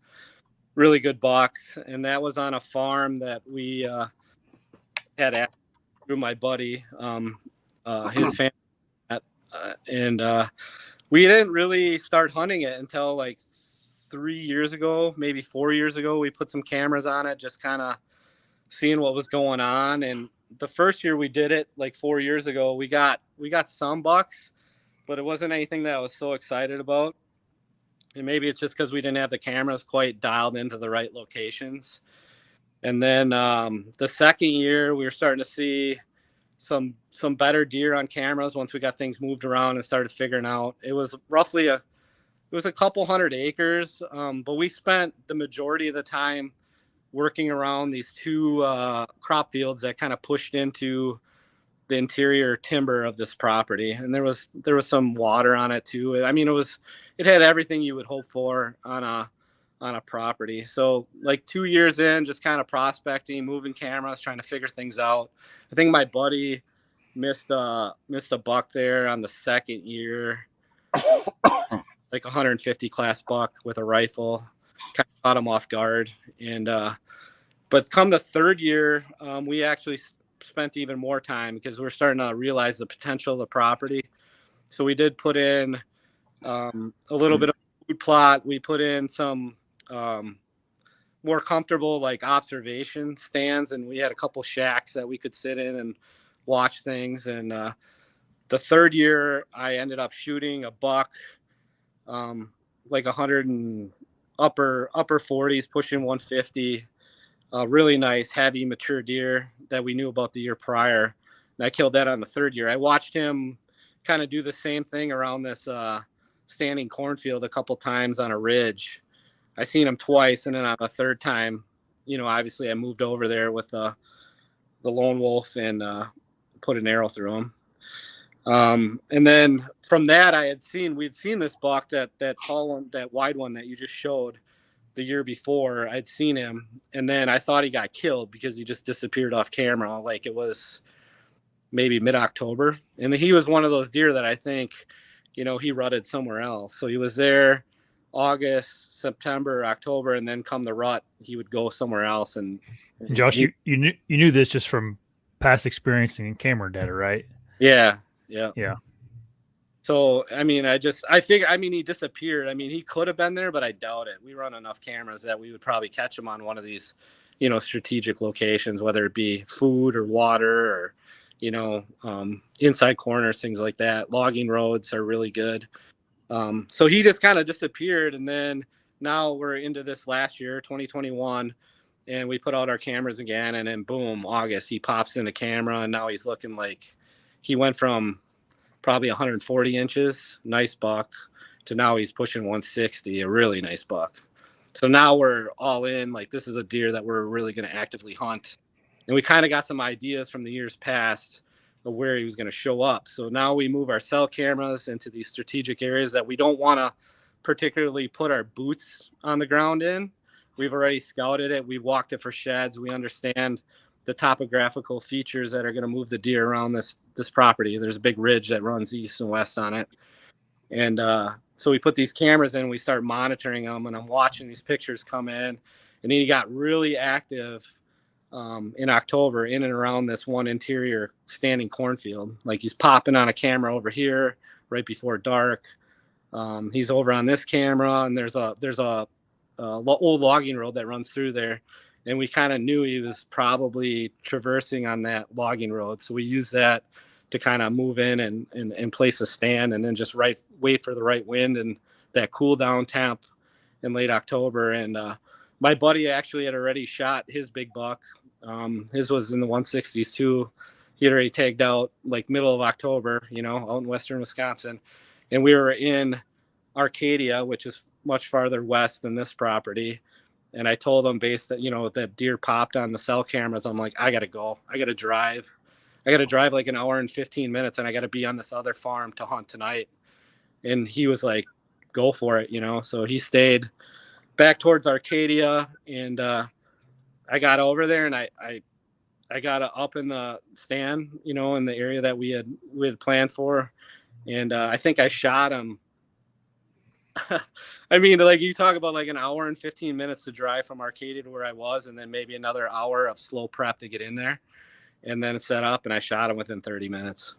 really good bucks, and that was on a farm that we had through my buddy, his family, and we didn't really start hunting it until like 3 years ago, maybe 4 years ago. We put some cameras on it, just kind of seeing what was going on. And the first year we did it, like 4 years ago, we got some bucks, but it wasn't anything that I was so excited about. And maybe it's just because we didn't have the cameras quite dialed into the right locations. And then the second year, we were starting to see some better deer on cameras once we got things moved around and started figuring out. It was roughly a couple hundred acres, but we spent the majority of the time working around these two crop fields that kind of pushed into the interior timber of this property. And there was some water on it too. It had everything you would hope for on a property. So like 2 years in, just kind of prospecting, moving cameras, trying to figure things out. I think my buddy missed a buck there on the second year, like 150 class buck with a rifle, kind of caught him off guard. And, but come the third year, we actually spent even more time because we're starting to realize the potential of the property. So we did put in a little bit of food plot. We put in some more comfortable like observation stands, and we had a couple shacks that we could sit in and watch things. And the third year, I ended up shooting a buck, like 100 and upper 40s, pushing 150. Really nice, heavy, mature deer that we knew about the year prior. And I killed that on the third year. I watched him kind of do the same thing around this standing cornfield a couple times on a ridge. I seen him twice, and then on the third time, obviously I moved over there with the lone wolf and put an arrow through him. And then from that, we'd seen this buck, that tall one, that wide one that you just showed the year before. I'd seen him, and then I thought he got killed because he just disappeared off camera. Like it was maybe mid-October. And he was one of those deer that I think, he rutted somewhere else. So he was there August, September, October, and then come the rut, he would go somewhere else. And Josh, you knew this just from past experience in camera data, right? Yeah. So, I think he disappeared. I mean, he could have been there, but I doubt it. We run enough cameras that we would probably catch him on one of these, strategic locations, whether it be food or water or, inside corners, things like that. Logging roads are really good. So he just kind of disappeared. And then now we're into this last year, 2021, and we put out our cameras again. And then boom, August, he pops in the camera, and now he's looking like he went from probably 140 inches, nice buck, to now he's pushing 160, a really nice buck. So now we're all in, like this is a deer that we're really going to actively hunt. And we kind of got some ideas from the years past of where he was going to show up. So now we move our cell cameras into these strategic areas that we don't want to particularly put our boots on the ground in. We've already scouted it. We've walked it for sheds. We understand the topographical features that are going to move the deer around this property. There's a big ridge that runs east and west on it. And so we put these cameras in, we start monitoring them, and I'm watching these pictures come in. And then he got really active in October in and around this one interior standing cornfield. Like he's popping on a camera over here right before dark. He's over on this camera, and there's a old logging road that runs through there. And we kind of knew he was probably traversing on that logging road. So we used that to kind of move in and place a stand, and then just wait for the right wind and that cool down temp in late October. And my buddy actually had already shot his big buck. His was in the 160s too. He had already tagged out like middle of October, out in western Wisconsin. And we were in Arcadia, which is much farther west than this property. And I told him, based that, that deer popped on the cell cameras, I'm like, I got to go. I got to drive like an hour and 15 minutes, and I got to be on this other farm to hunt tonight. And he was like, go for it, So he stayed back towards Arcadia, and I got over there, and I got up in the stand, in the area that we had planned for. And I think I shot him. I mean, like you talk about like an hour and 15 minutes to drive from Arcadia to where I was, and then maybe another hour of slow prep to get in there, and then set up, and I shot him within 30 minutes.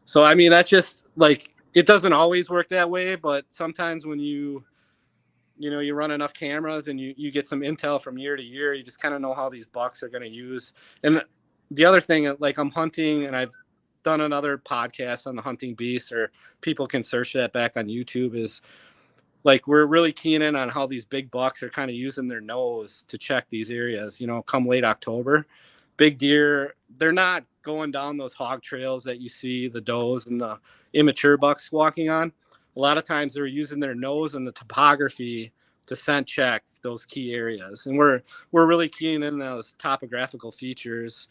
So, I mean, that's just like, it doesn't always work that way, but sometimes when you run enough cameras and you get some intel from year to year, you just kind of know how these bucks are going to use. And the other thing, like I'm hunting, and I've done another podcast on the hunting beast, or people can search that back on YouTube, is like we're really keen in on how these big bucks are kind of using their nose to check these areas, come late October. Big deer, they're not going down those hog trails that you see the does and the immature bucks walking on. A lot of times they're using their nose and the topography to scent check those key areas. And we're really keen in those topographical features.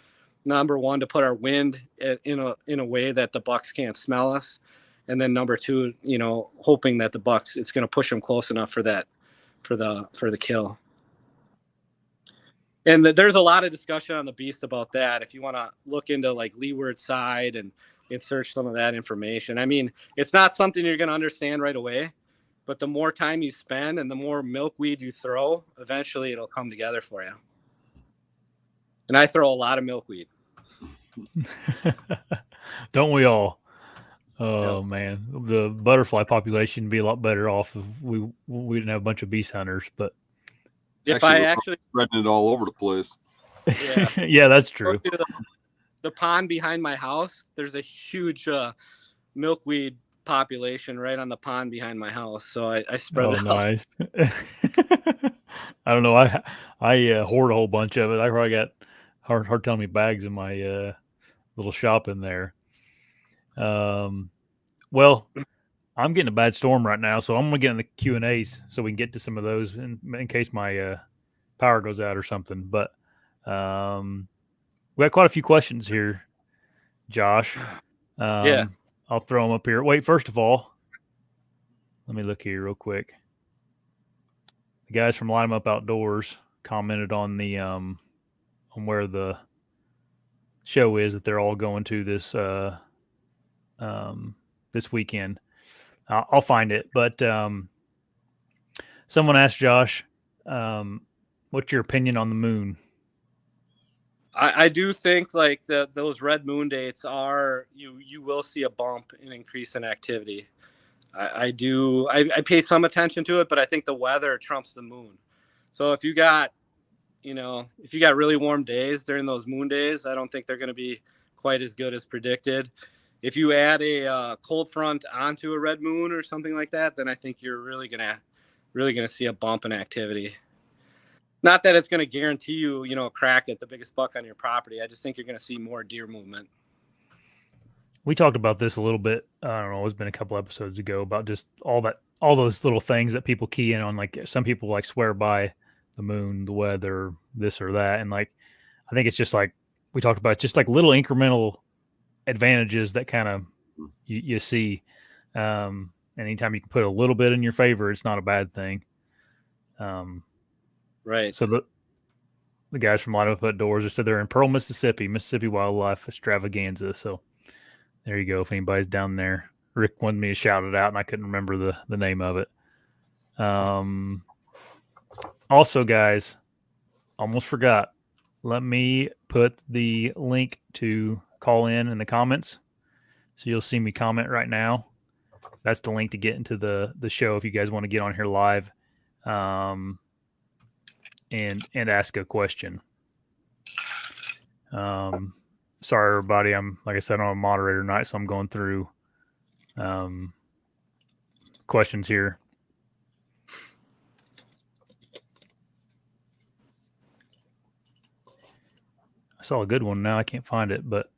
Number one, to put our wind in a way that the bucks can't smell us. And then number two, hoping that the bucks, it's going to push them close enough for the kill. And there's a lot of discussion on the beast about that. If you want to look into like leeward side and search some of that information. I mean, it's not something you're going to understand right away, but the more time you spend and the more milkweed you throw, eventually it'll come together for you. And I throw a lot of milkweed. Don't we all? Oh man, the butterfly population would be a lot better off if we didn't have a bunch of beast hunters. But If Actually, I we're actually, spreading it all over the place. yeah, yeah, that's go true. to the pond behind my house, there's a huge milkweed population right on the pond behind my house. So I spread Oh, it out. nice. I don't know. I hoard a whole bunch of it. I probably got hard telling me bags in my little shop in there. Well, I'm getting a bad storm right now, so I'm gonna get in the Q&As so we can get to some of those in case my power goes out or something. But we got quite a few questions here, Josh. Yeah. I'll throw them up here. Wait, first of all, let me look here real quick. The guys from Line 'em Up Outdoors commented on the on where the show is that they're all going to this weekend. I'll find it, but someone asked Josh, "What's your opinion on the moon?" I do think like those red moon dates are you will see a bump in increase in activity. I do I pay some attention to it, but I think the weather trumps the moon. So if you got really warm days during those moon days, I don't think they're going to be quite as good as predicted. If you add a cold front onto a red moon or something like that, then I think you're really gonna see a bump in activity. Not that it's going to guarantee you, a crack at the biggest buck on your property. I just think you're going to see more deer movement. We talked about this a little bit. I don't know. It's been a couple episodes ago about just all those little things that people key in on. Like some people like swear by the moon, the weather, this or that, and like I think it's just like we talked about, just like little incremental advantages that kind of you see. Anytime you can put a little bit in your favor, it's not a bad thing. Right. So the guys from Light Up Outdoors just said they're in Pearl, Mississippi Wildlife Extravaganza. So there you go. If anybody's down there, Rick wanted me to shout it out, and I couldn't remember the name of it. Also, guys, almost forgot. Let me put the link to call in the comments. So you'll see me comment right now. That's the link to get into the show if you guys want to get on here live and ask a question. Sorry, everybody. I'm, like I said, I'm a moderator tonight, so I'm going through questions here. I saw a good one. Now I can't find it, but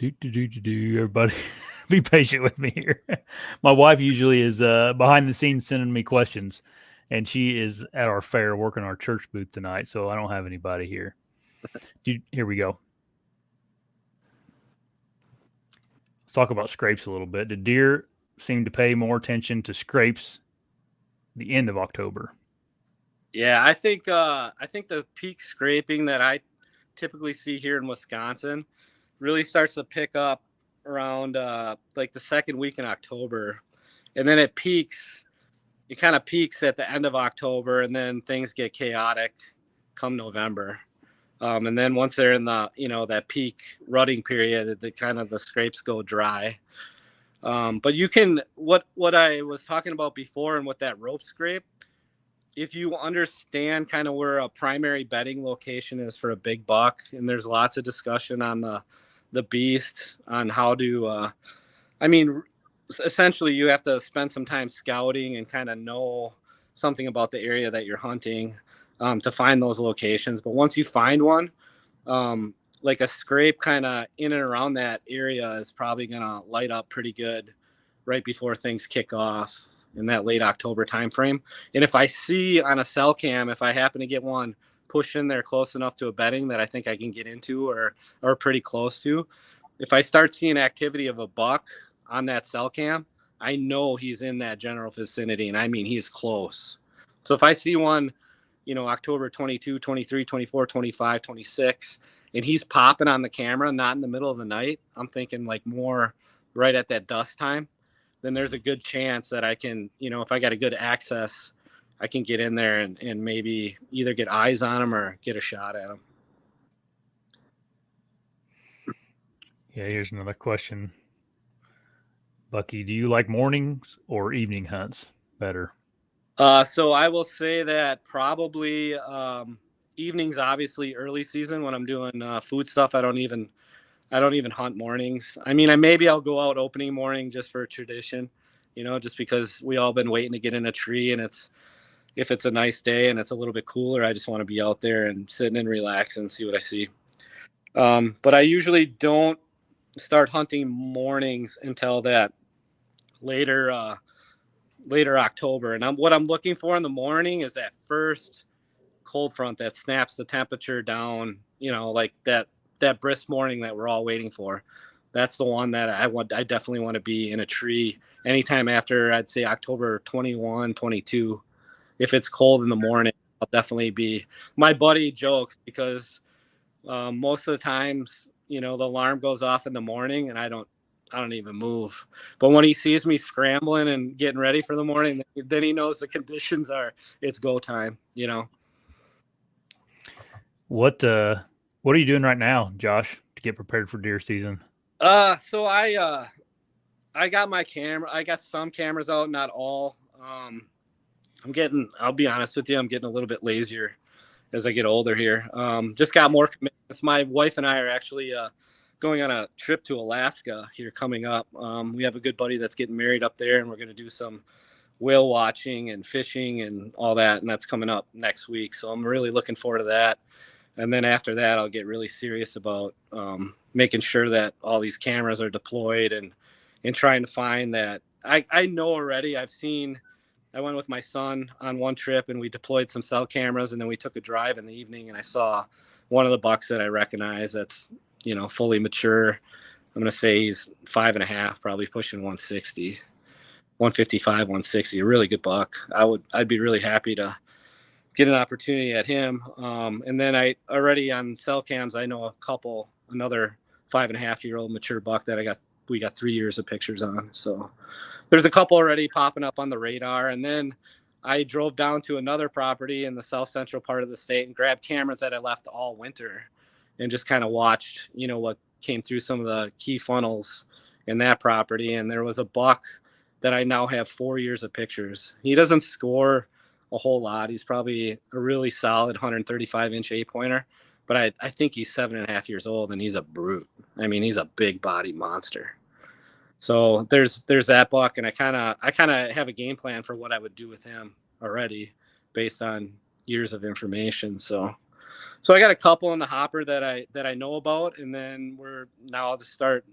everybody be patient with me here. My wife usually is behind the scenes sending me questions, and she is at our fair working our church booth tonight, so I don't have anybody here. Here we go. Let's talk about scrapes a little bit. Did deer seem to pay more attention to scrapes the end of October? Yeah, I think the peak scraping that I typically see here in Wisconsin really starts to pick up around like the second week in October, and then it peaks. It kind of peaks at the end of October, and then things get chaotic come November. And then once they're in the that peak rutting period, the scrapes go dry. But you can what I was talking about before, and with that rope scrape, if you understand kind of where a primary bedding location is for a big buck, and there's lots of discussion on the beast on how to essentially you have to spend some time scouting and kind of know something about the area that you're hunting to find those locations. But once you find one, like a scrape kind of in and around that area is probably going to light up pretty good right before things kick off in that late October timeframe. And if I see on a cell cam, if I happen to get one pushed in there close enough to a bedding that I think I can get into or pretty close to, if I start seeing activity of a buck on that cell cam, I know he's in that general vicinity, and I mean he's close. So if I see one, October 22, 23, 24, 25, 26, and he's popping on the camera, not in the middle of the night, I'm thinking like more right at that dusk time, then there's a good chance that I can, if I got a good access I can get in there and maybe either get eyes on them or get a shot at them. Yeah, here's another question. Bucky, do you like mornings or evening hunts better? So I will say that probably evenings, obviously early season when I'm doing food stuff. I don't even hunt mornings. I mean, I'll go out opening morning just for tradition, just because we all been waiting to get in a tree, and if it's a nice day and it's a little bit cooler, I just want to be out there and sitting and relax and see what I see. But I usually don't start hunting mornings until that later October. And what I'm looking for in the morning is that first cold front that snaps the temperature down, like that brisk morning that we're all waiting for. That's the one that I definitely want to be in a tree anytime after, I'd say October 21, 22. If it's cold in the morning, I'll definitely be. My buddy jokes because most of the times, the alarm goes off in the morning and I don't even move. But when he sees me scrambling and getting ready for the morning, then he knows the conditions it's go time, What are you doing right now, Josh, to get prepared for deer season? So I got my camera. I got some cameras out, not all. I'll be honest with you, I'm getting a little bit lazier as I get older here. Just got more commitments. My wife and I are actually going on a trip to Alaska here coming up. We have a good buddy that's getting married up there, and we're going to do some whale watching and fishing and all that, and that's coming up next week. So I'm really looking forward to that. And then after that, I'll get really serious about making sure that all these cameras are deployed and trying to find that. I know already. I went with my son on one trip and we deployed some cell cameras, and then we took a drive in the evening and I saw one of the bucks that I recognize that's, fully mature. I'm going to say he's 5.5, probably pushing 160, 155, 160, a really good buck. I'd be really happy to get an opportunity at him. And then I already on cell cams, I know another 5.5-year-old mature buck that we got 3 years of pictures on. So there's a couple already popping up on the radar. And then I drove down to another property in the south central part of the state and grabbed cameras that I left all winter and just kind of watched, what came through some of the key funnels in that property. And there was a buck that I now have 4 years of pictures. He doesn't score a whole lot. He's probably a really solid 135-inch 8-pointer, but I think he's 7.5 years old and he's a brute. I mean, he's a big body monster. So there's that buck, and I kind of have a game plan for what I would do with him already based on years of information. So I got a couple in the hopper that I know about, and then I'll just start,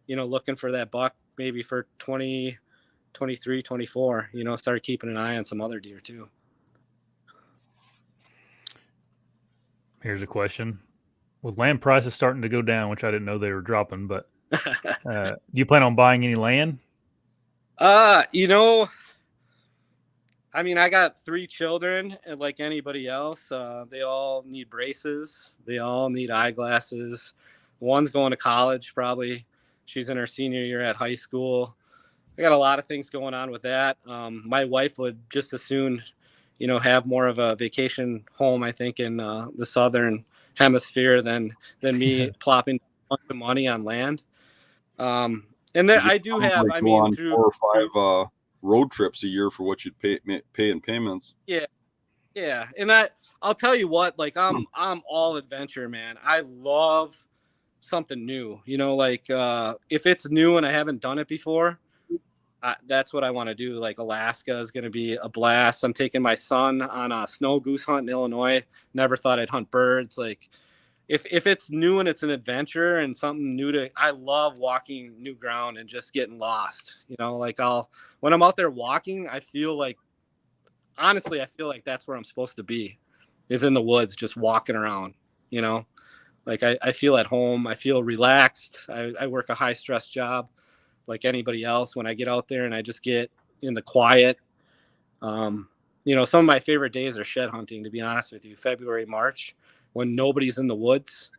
looking for that buck maybe for 2023, 24, start keeping an eye on some other deer too. Here's a question. With land prices starting to go down, which I didn't know they were dropping, but do you plan on buying any land? I got 3 children, and like anybody else, they all need braces. They all need eyeglasses. One's going to college, probably. She's in her senior year at high school. I got a lot of things going on with that. My wife would just as soon, have more of a vacation home, I think, in the southern hemisphere than me plopping a bunch of money on land. And then I do have, on 4 or 5 road trips a year for what you'd pay in payments. Yeah. And I'll tell you what, like I'm all adventure, man. I love something new, if it's new and I haven't done it before, that's what I want to do. Like Alaska is going to be a blast. I'm taking my son on a snow goose hunt in Illinois. Never thought I'd hunt birds. Like if it's new and it's an adventure and something new I love walking new ground and just getting lost, when I'm out there walking, I feel like that's where I'm supposed to be, is in the woods, just walking around, like I feel at home. I feel relaxed. I work a high stress job like anybody else. When I get out there and I just get in the quiet, some of my favorite days are shed hunting, to be honest with you. February, March, when nobody's in the woods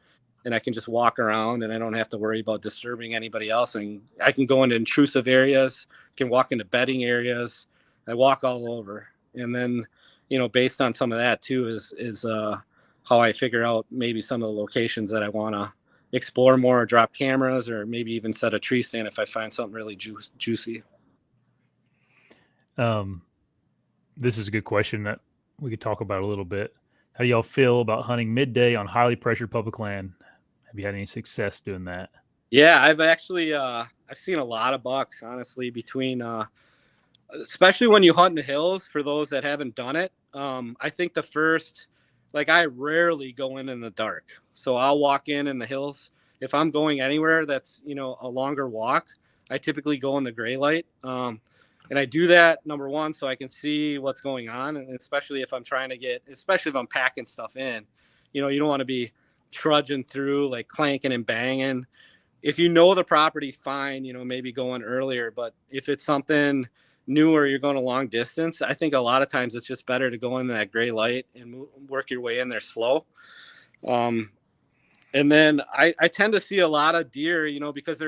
and I can just walk around and I don't have to worry about disturbing anybody else. And I can go into intrusive areas, can walk into bedding areas. I walk all over. And then, based on some of that too, is how I figure out maybe some of the locations that I want to explore more, or drop cameras, or maybe even set a tree stand if I find something really juicy. This is a good question that we could talk about a little bit. How do y'all feel about hunting midday on highly pressured public land? Have you had any success doing that? Yeah, I've actually I've seen a lot of bucks, honestly, between especially when you hunt in the hills. For those that haven't done it, I think the first, like, I rarely go in the dark, so I'll walk in the hills. If I'm going anywhere that's a longer walk, I typically go in the gray light, and I do that, number one, so I can see what's going on, and especially if I'm especially if I'm packing stuff in, you don't want to be trudging through, like, clanking and banging. If you know the property, fine, maybe going earlier. But if it's something new or you're going a long distance, I think a lot of times it's just better to go in that gray light and work your way in there slow. And then I tend to see a lot of deer, because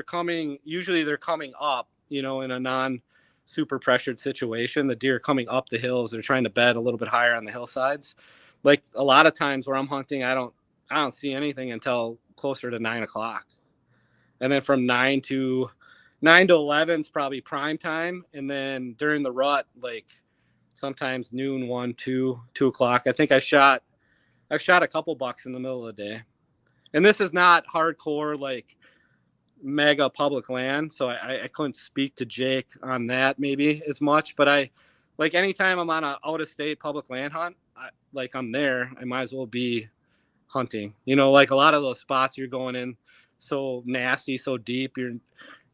usually they're coming up, in a non super pressured situation. The deer coming up the hills, they're trying to bed a little bit higher on the hillsides. Like, a lot of times where I'm hunting, I don't see anything until closer to 9 o'clock. And then from 9 to 11 is probably prime time. And then during the rut, like sometimes noon, 1, 2 o'clock. I think I've shot a couple bucks in the middle of the day. And this is not hardcore, like, mega public land, so I couldn't speak to Jake on that maybe as much. But anytime I'm on a out of state public land hunt, I'm there, I might as well be hunting. Like, a lot of those spots you're going in so nasty, so deep,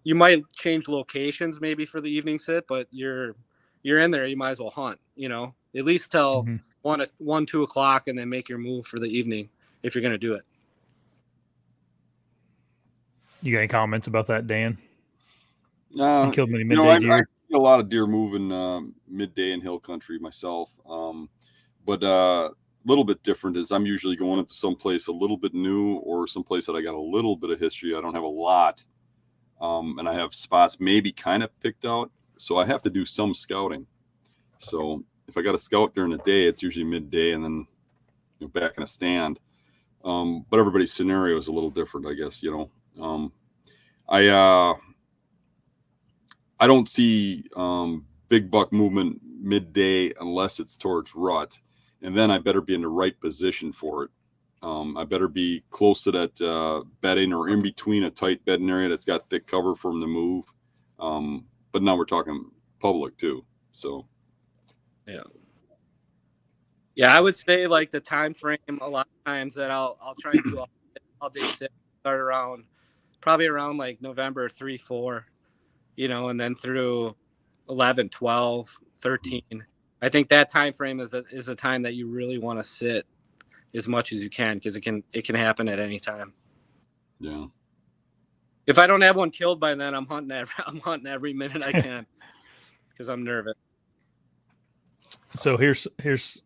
you might change locations maybe for the evening sit, but you're in there, you might as well hunt, at least till 1, 2 o'clock, and then make your move for the evening if you're going to do it. You got any comments about that, Dan? You killed many midday deer? I see a lot of deer moving midday in hill country myself, but a little bit different is I'm usually going into someplace a little bit new, or someplace that I got a little bit of history. I don't have a lot, and I have spots maybe kind of picked out, so I have to do some scouting. So if I got to scout during the day, it's usually midday, and then back in a stand. But everybody's scenario is a little different, I guess. I don't see big buck movement midday unless it's towards rut, and then I better be in the right position for it. I better be close to that bedding, or in between a tight bedding area that's got thick cover from the move. But now we're talking public too, so yeah, I would say, like, the time frame, a lot of times that I'll try and do all day sit, start probably around like November 3, 4, and then through 11, 12, 13. I think that time frame is the time that you really want to sit as much as you can, because it can happen at any time. Yeah. If I don't have one killed by then, I'm hunting every minute I can because I'm nervous. So here's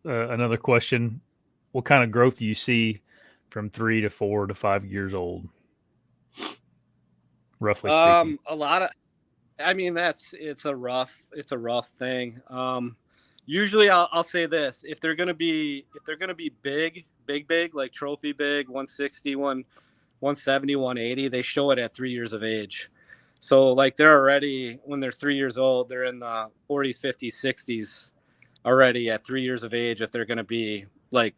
another question: what kind of growth do you see from 3 to 4 to 5 years old, roughly speaking? A lot of, I mean, it's a rough thing. Usually I'll say this: if they're gonna be big, like trophy big, 160, 170, 180, they show it at 3 years of age. So, like, they're already, when they're 3 years old, they're in the 40s, 50s, 60s already at 3 years of age. If they're gonna be like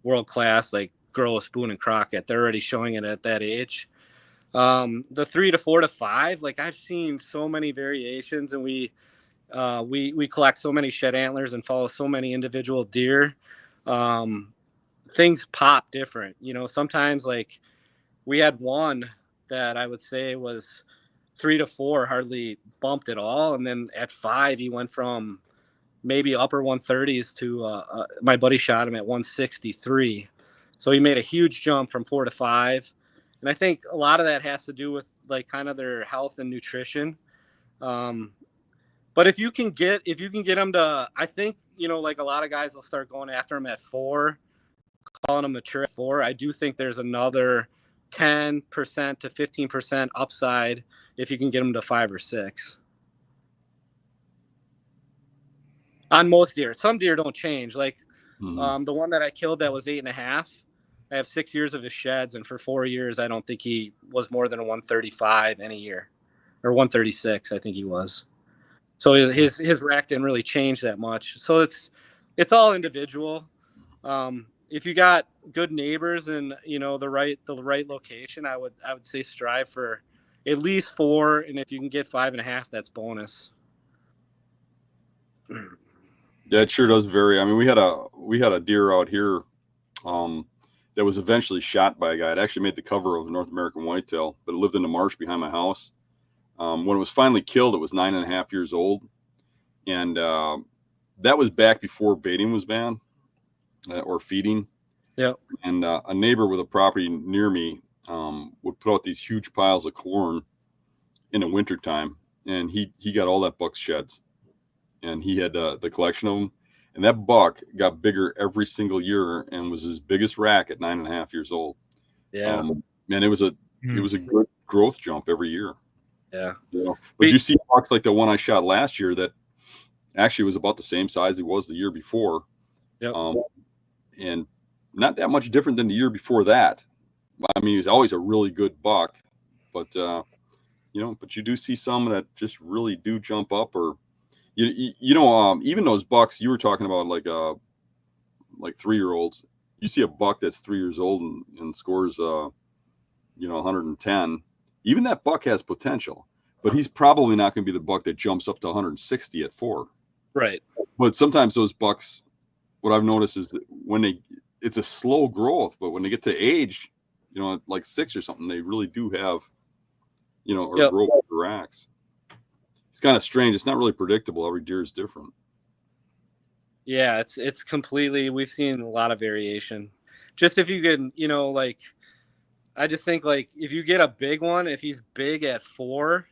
world class, like Gross, Boone, and Crockett, they're already showing it at that age. The 3 to 4 to 5, like, I've seen so many variations, and we collect so many shed antlers and follow so many individual deer. Things pop different, sometimes, like, we had one that I would say was 3 to 4, hardly bumped at all. And then at 5, he went from maybe upper 130s to my buddy shot him at 163. So he made a huge jump from 4 to 5. And I think a lot of that has to do with, like, kind of their health and nutrition. But if you can get them to, I think, like, a lot of guys will start going after them at 4, calling them mature at 4. I do think there's another 10% to 15% upside if you can get them to 5 or 6. On most deer. Some deer don't change. Like Mhm. the one that I killed that was 8.5. I have 6 years of his sheds, and for 4 years, I don't think he was more than a 135 in a year, or 136. I think he was. So his rack didn't really change that much. So it's all individual. If you got good neighbors and the right location, I would say strive for at least 4, and if you can get 5.5, that's bonus. Yeah, it sure does vary. I mean, we had a deer out here um, that was eventually shot by a guy. It actually made the cover of North American Whitetail, but it lived in the marsh behind my house. When it was finally killed, it was 9.5 years old, and that was back before baiting was banned or feeding. Yep. And a neighbor with a property near me would put out these huge piles of corn in the wintertime, and he got all that buck's sheds, and he had the collection of them. And that buck got bigger every single year and was his biggest rack at 9.5 years old. Yeah. And it was a Mm. good growth jump every year. Yeah. You know, but you see bucks like the one I shot last year that actually was about the same size he was the year before, Yep. and not that much different than the year before that. I mean, he was always a really good buck, but but you do see some that just really do jump up, or even those bucks you were talking about, like 3-year-olds. You see a buck that's 3 years old and scores 110. Even that buck has potential, but he's probably not going to be the buck that jumps up to 160 at 4. Right. But sometimes those bucks, what I've noticed is that it's a slow growth, but when they get to age, like 6 or something, they really do have, or Yep. grow bigger racks. It's kind of strange. It's not really predictable. Every deer is different. Yeah, it's completely. We've seen a lot of variation. Just if you can, like, I just think like if you get a big one, if he's big at 4,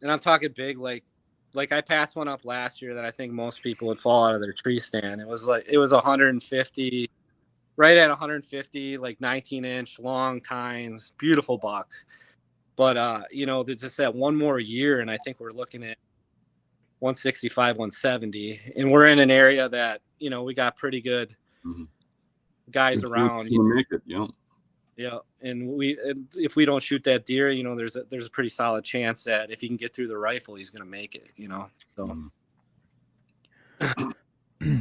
and I'm talking big, like I passed one up last year that I think most people would fall out of their tree stand. It was 150, right at 150, like 19-inch long tines, beautiful buck. But there's just that one more year, and I think we're looking at 165, 170, and we're in an area that we got pretty good guys around. To make it, Yeah, and if we don't shoot that deer, there's a pretty solid chance that if he can get through the rifle, he's gonna make it. So.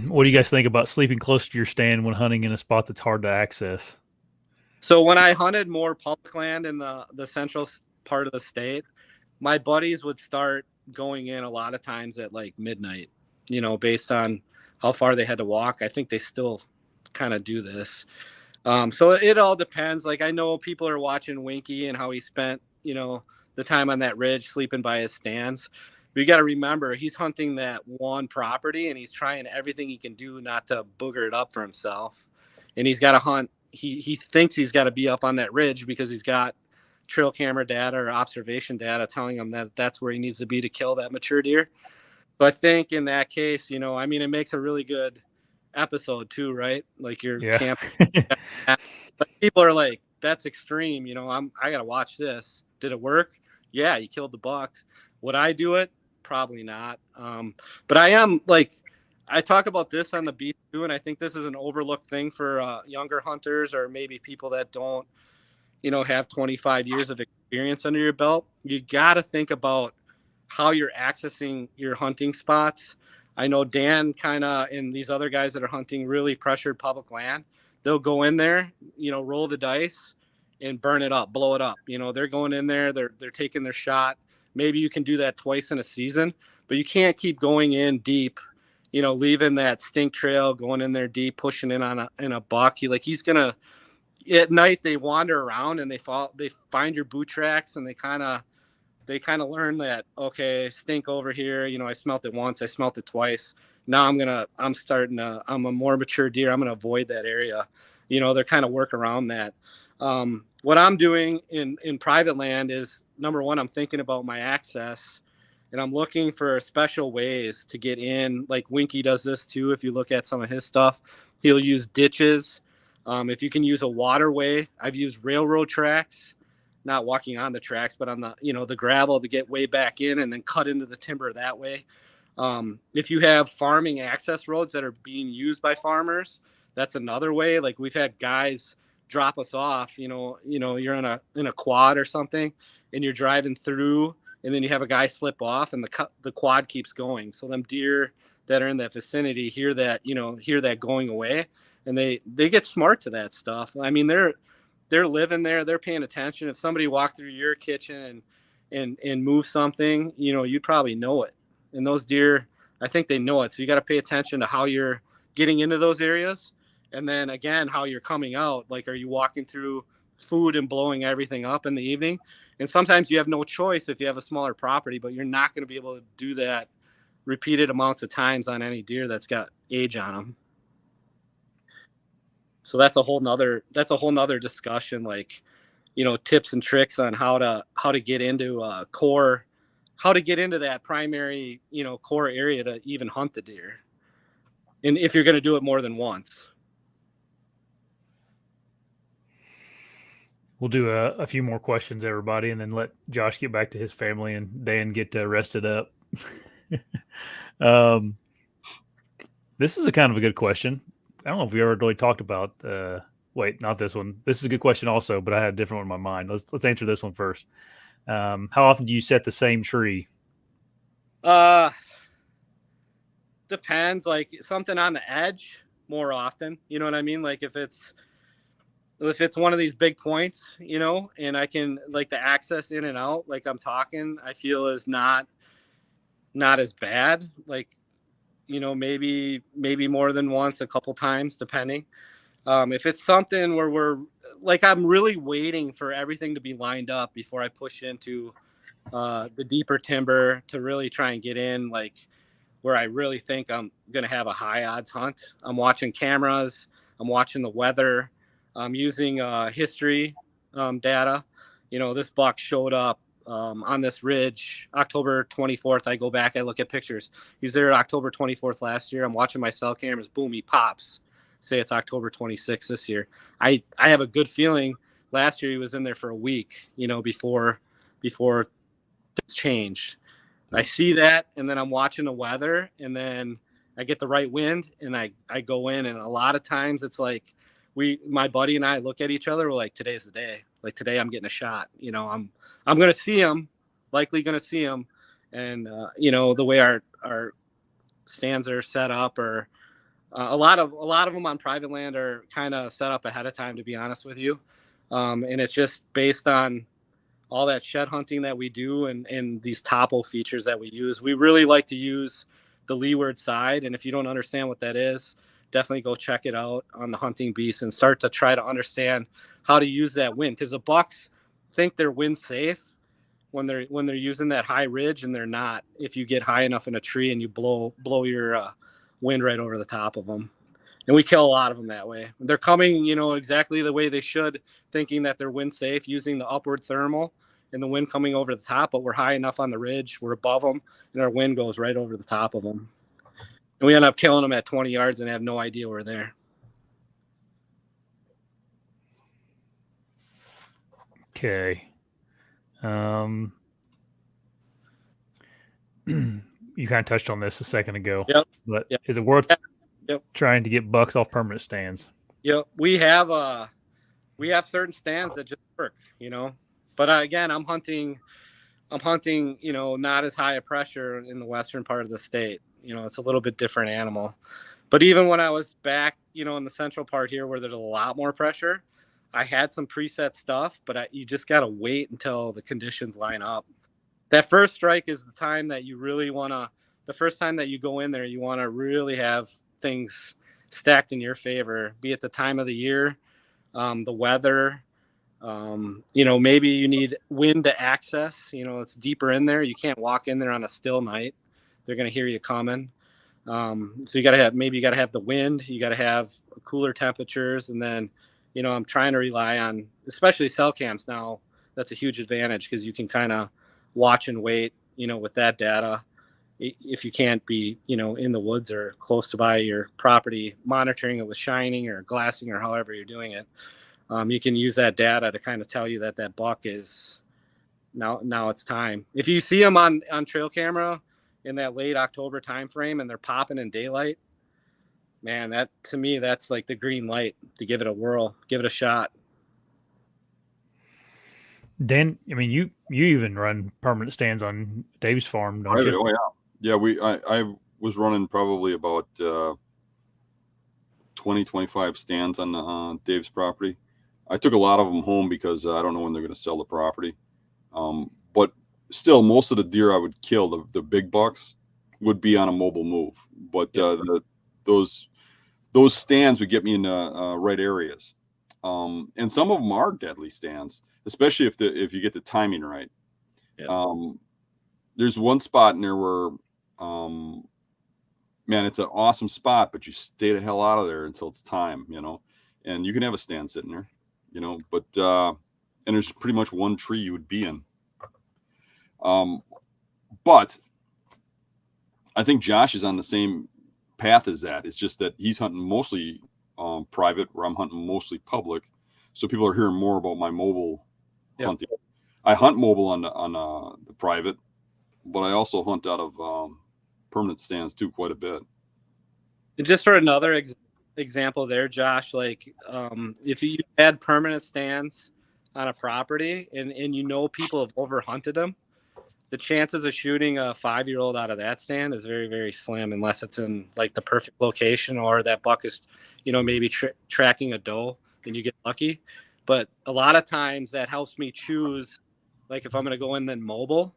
What do you guys think about sleeping close to your stand when hunting in a spot that's hard to access? So when I hunted more public land in the central part of the state, my buddies would start going in a lot of times at like midnight, based on how far they had to walk. I think they still kind of do this. So it all depends. Like I know people are watching Winky and how he spent, the time on that ridge sleeping by his stands. But you got to remember he's hunting that one property and he's trying everything he can do not to booger it up for himself. And he's got to hunt. He thinks he's got to be up on that ridge because he's got trail camera data or observation data telling him that that's where he needs to be to kill that mature deer. But I think in that case, it makes a really good episode too, right? Like you're camping. But people are like, that's extreme. I got to watch this. Did it work? Yeah. You killed the buck. Would I do it? Probably not. But I am like, I talk about this on the beat too. And I think this is an overlooked thing for younger hunters or maybe people that don't, have 25 years of experience under your belt. You got to think about how you're accessing your hunting spots. I know Dan and these other guys that are hunting really pressured public land. They'll go in there, roll the dice and burn it up, blow it up. They're going in there, they're taking their shot. Maybe you can do that twice in a season, but you can't keep going in deep, leaving that stink trail, going in there deep, pushing in on a buck. He's gonna at night they wander around and they find your boot tracks and they kind of learn that, okay, stink over here. I smelt it once, I smelt it twice. Now I'm a more mature deer. I'm going to avoid that area. They're kind of work around that. What I'm doing in private land is, number one, I'm thinking about my access and I'm looking for special ways to get in. Like Winky does this too. If you look at some of his stuff, he'll use ditches. If you can use a waterway, I've used railroad tracks, not walking on the tracks, but on the, the gravel to get way back in and then cut into the timber that way. If you have farming access roads that are being used by farmers, that's another way. Like we've had guys drop us off, you're in a quad or something and you're driving through and then you have a guy slip off and the quad keeps going. So them deer that are in that vicinity hear that going away and they get smart to that stuff. I mean, they're living there, they're paying attention. If somebody walked through your kitchen and move something, you'd probably know it. And those deer, I think they know it. So you got to pay attention to how you're getting into those areas. And then again, how you're coming out. Like, are you walking through food and blowing everything up in the evening? And sometimes you have no choice if you have a smaller property, but you're not going to be able to do that repeated amounts of times on any deer that's got age on them. So that's a whole nother discussion, like, tips and tricks on how to get into how to get into that primary, core area to even hunt the deer. And if you're going to do it more than once. We'll do a few more questions, everybody, and then let Josh get back to his family and Dan get rested up. This is a kind of a good question. I don't know if we ever really talked about. Wait, not this one. This is a good question also, but I had a different one in my mind. Let's answer this one first. How often do you set the same tree? Depends. Like something on the edge more often. You know what I mean? Like if it's one of these big points, and I can like the access in and out, like I'm talking, I feel is not as bad. Like, maybe more than once, a couple times, depending. If it's something where we're like, I'm really waiting for everything to be lined up before I push into the deeper timber to really try and get in, like where I really think I'm going to have a high odds hunt. I'm watching cameras. I'm watching the weather. I'm using history data. This buck showed up on this ridge October 24th. I go back, I look at pictures. He's there October 24th last year. I'm watching my cell cameras. Boom, he pops. Say it's October 26th this year. I have a good feeling last year he was in there for a week, before it's changed. I see that, and then I'm watching the weather, and then I get the right wind, and I go in, and a lot of times it's like my buddy and I look at each other. We're like, today's the day. Like today, I'm getting a shot. I'm gonna see him, likely gonna see him, and the way our stands are set up, or a lot of them on private land are kind of set up ahead of time. To be honest with you, and it's just based on all that shed hunting that we do and these topo features that we use. We really like to use the leeward side. And if you don't understand what that is, definitely go check it out on the Hunting Beast and start to try to understand how to use that wind. Because the bucks think they're wind safe when they're using that high ridge, and they're not if you get high enough in a tree and you blow your wind right over the top of them. And we kill a lot of them that way. They're coming, exactly the way they should, thinking that they're wind safe, using the upward thermal and the wind coming over the top, but we're high enough on the ridge, we're above them, and our wind goes right over the top of them. And we end up killing them at 20 yards and have no idea we're there. Okay. You kind of touched on this a second ago. Yep. But is it worth trying to get bucks off permanent stands? Yep. We have certain stands that just work, But again, I'm hunting, not as high a pressure in the western part of the state. It's a little bit different animal. But even when I was back, in the central part here where there's a lot more pressure, I had some preset stuff, but you just got to wait until the conditions line up. That first strike is the time that you really want to, the first time that you go in there, you want to really have things stacked in your favor, be it the time of the year, the weather, maybe you need wind to access, it's deeper in there. You can't walk in there on a still night. They're going to hear you coming. So you got to have the wind, you got to have cooler temperatures. And then, I'm trying to rely on, especially cell cams now. That's a huge advantage because you can kind of watch and wait, with that data. If you can't be, in the woods or close to by your property, monitoring it with shining or glassing or however you're doing it. You can use that data to kind of tell you that buck is now it's time. If you see them on trail camera in that late October time frame and they're popping in daylight, man, that to me, that's like the green light to give it a whirl, give it a shot. Dan, I mean, you even run permanent stands on Dave's farm, don't you? Oh yeah, I was running probably about 20, 25 stands on Dave's property. I took a lot of them home because I don't know when they're going to sell the property. But still, most of the deer I would kill, the big bucks, would be on a mobile move. But those stands would get me in the right areas. And some of them are deadly stands, especially if you get the timing right. Yeah. There's one spot in there where, man, it's an awesome spot, but you stay the hell out of there until it's time, and you can have a stand sitting there, but, and there's pretty much one tree you would be in. But I think Josh is on the same path as that. It's just that he's hunting mostly private, where I'm hunting mostly public. So people are hearing more about my mobile hunting. I hunt mobile on the private, but I also hunt out of permanent stands too quite a bit. And just for another example there, Josh, like if you had permanent stands on a property and people have overhunted them, the chances of shooting a 5-year-old out of that stand is very, very slim, unless it's in like the perfect location or that buck is, maybe tracking a doe and you get lucky. But a lot of times that helps me choose, like if I'm going to go in then mobile,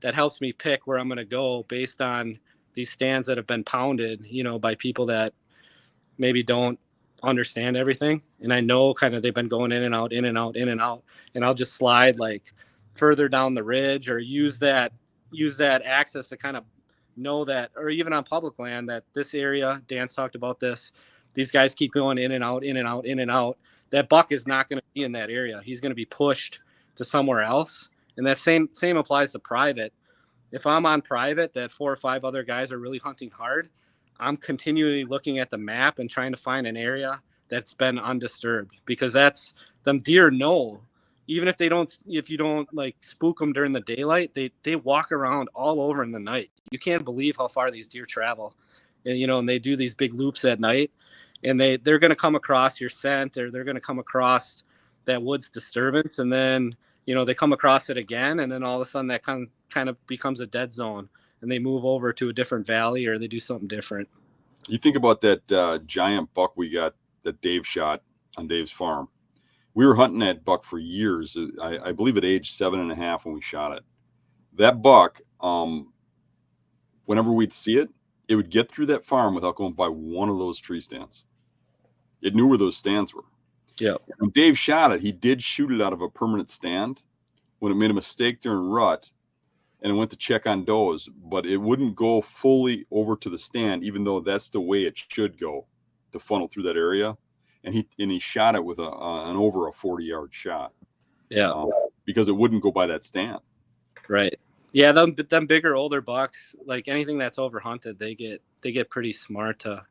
that helps me pick where I'm going to go based on these stands that have been pounded, by people that maybe don't understand everything. And I know kind of they've been going in and out, in and out, in and out. And I'll just slide like further down the ridge or use that access to kind of know that, or even on public land, that this area, Dan's talked about this, these guys keep going in and out, in and out, in and out. That buck is not going to be in that area. He's going to be pushed to somewhere else. And that same applies to private. If I'm on private that 4 or 5 other guys are really hunting hard, I'm continually looking at the map and trying to find an area that's been undisturbed, because that's them deer know, even if you don't like spook them during the daylight, they walk around all over in the night. You can't believe how far these deer travel, and and they do these big loops at night, and they're going to come across your scent, or they're going to come across that woods disturbance, and then they come across it again, and then all of a sudden that kind of becomes a dead zone, and they move over to a different valley or they do something different. You think about that giant buck we got that Dave shot on Dave's farm. We were hunting that buck for years. I believe at age 7.5 when we shot it. That buck, whenever we'd see it, it would get through that farm without going by one of those tree stands. It knew where those stands were. Yeah. When Dave shot it, he did shoot it out of a permanent stand when it made a mistake during rut, and it went to check on does, but it wouldn't go fully over to the stand, even though that's the way it should go to funnel through that area. And he shot it with an over a 40-yard shot. Yeah. Because it wouldn't go by that stand. Right. Yeah. Them bigger, older bucks, like anything that's overhunted, they get pretty smart to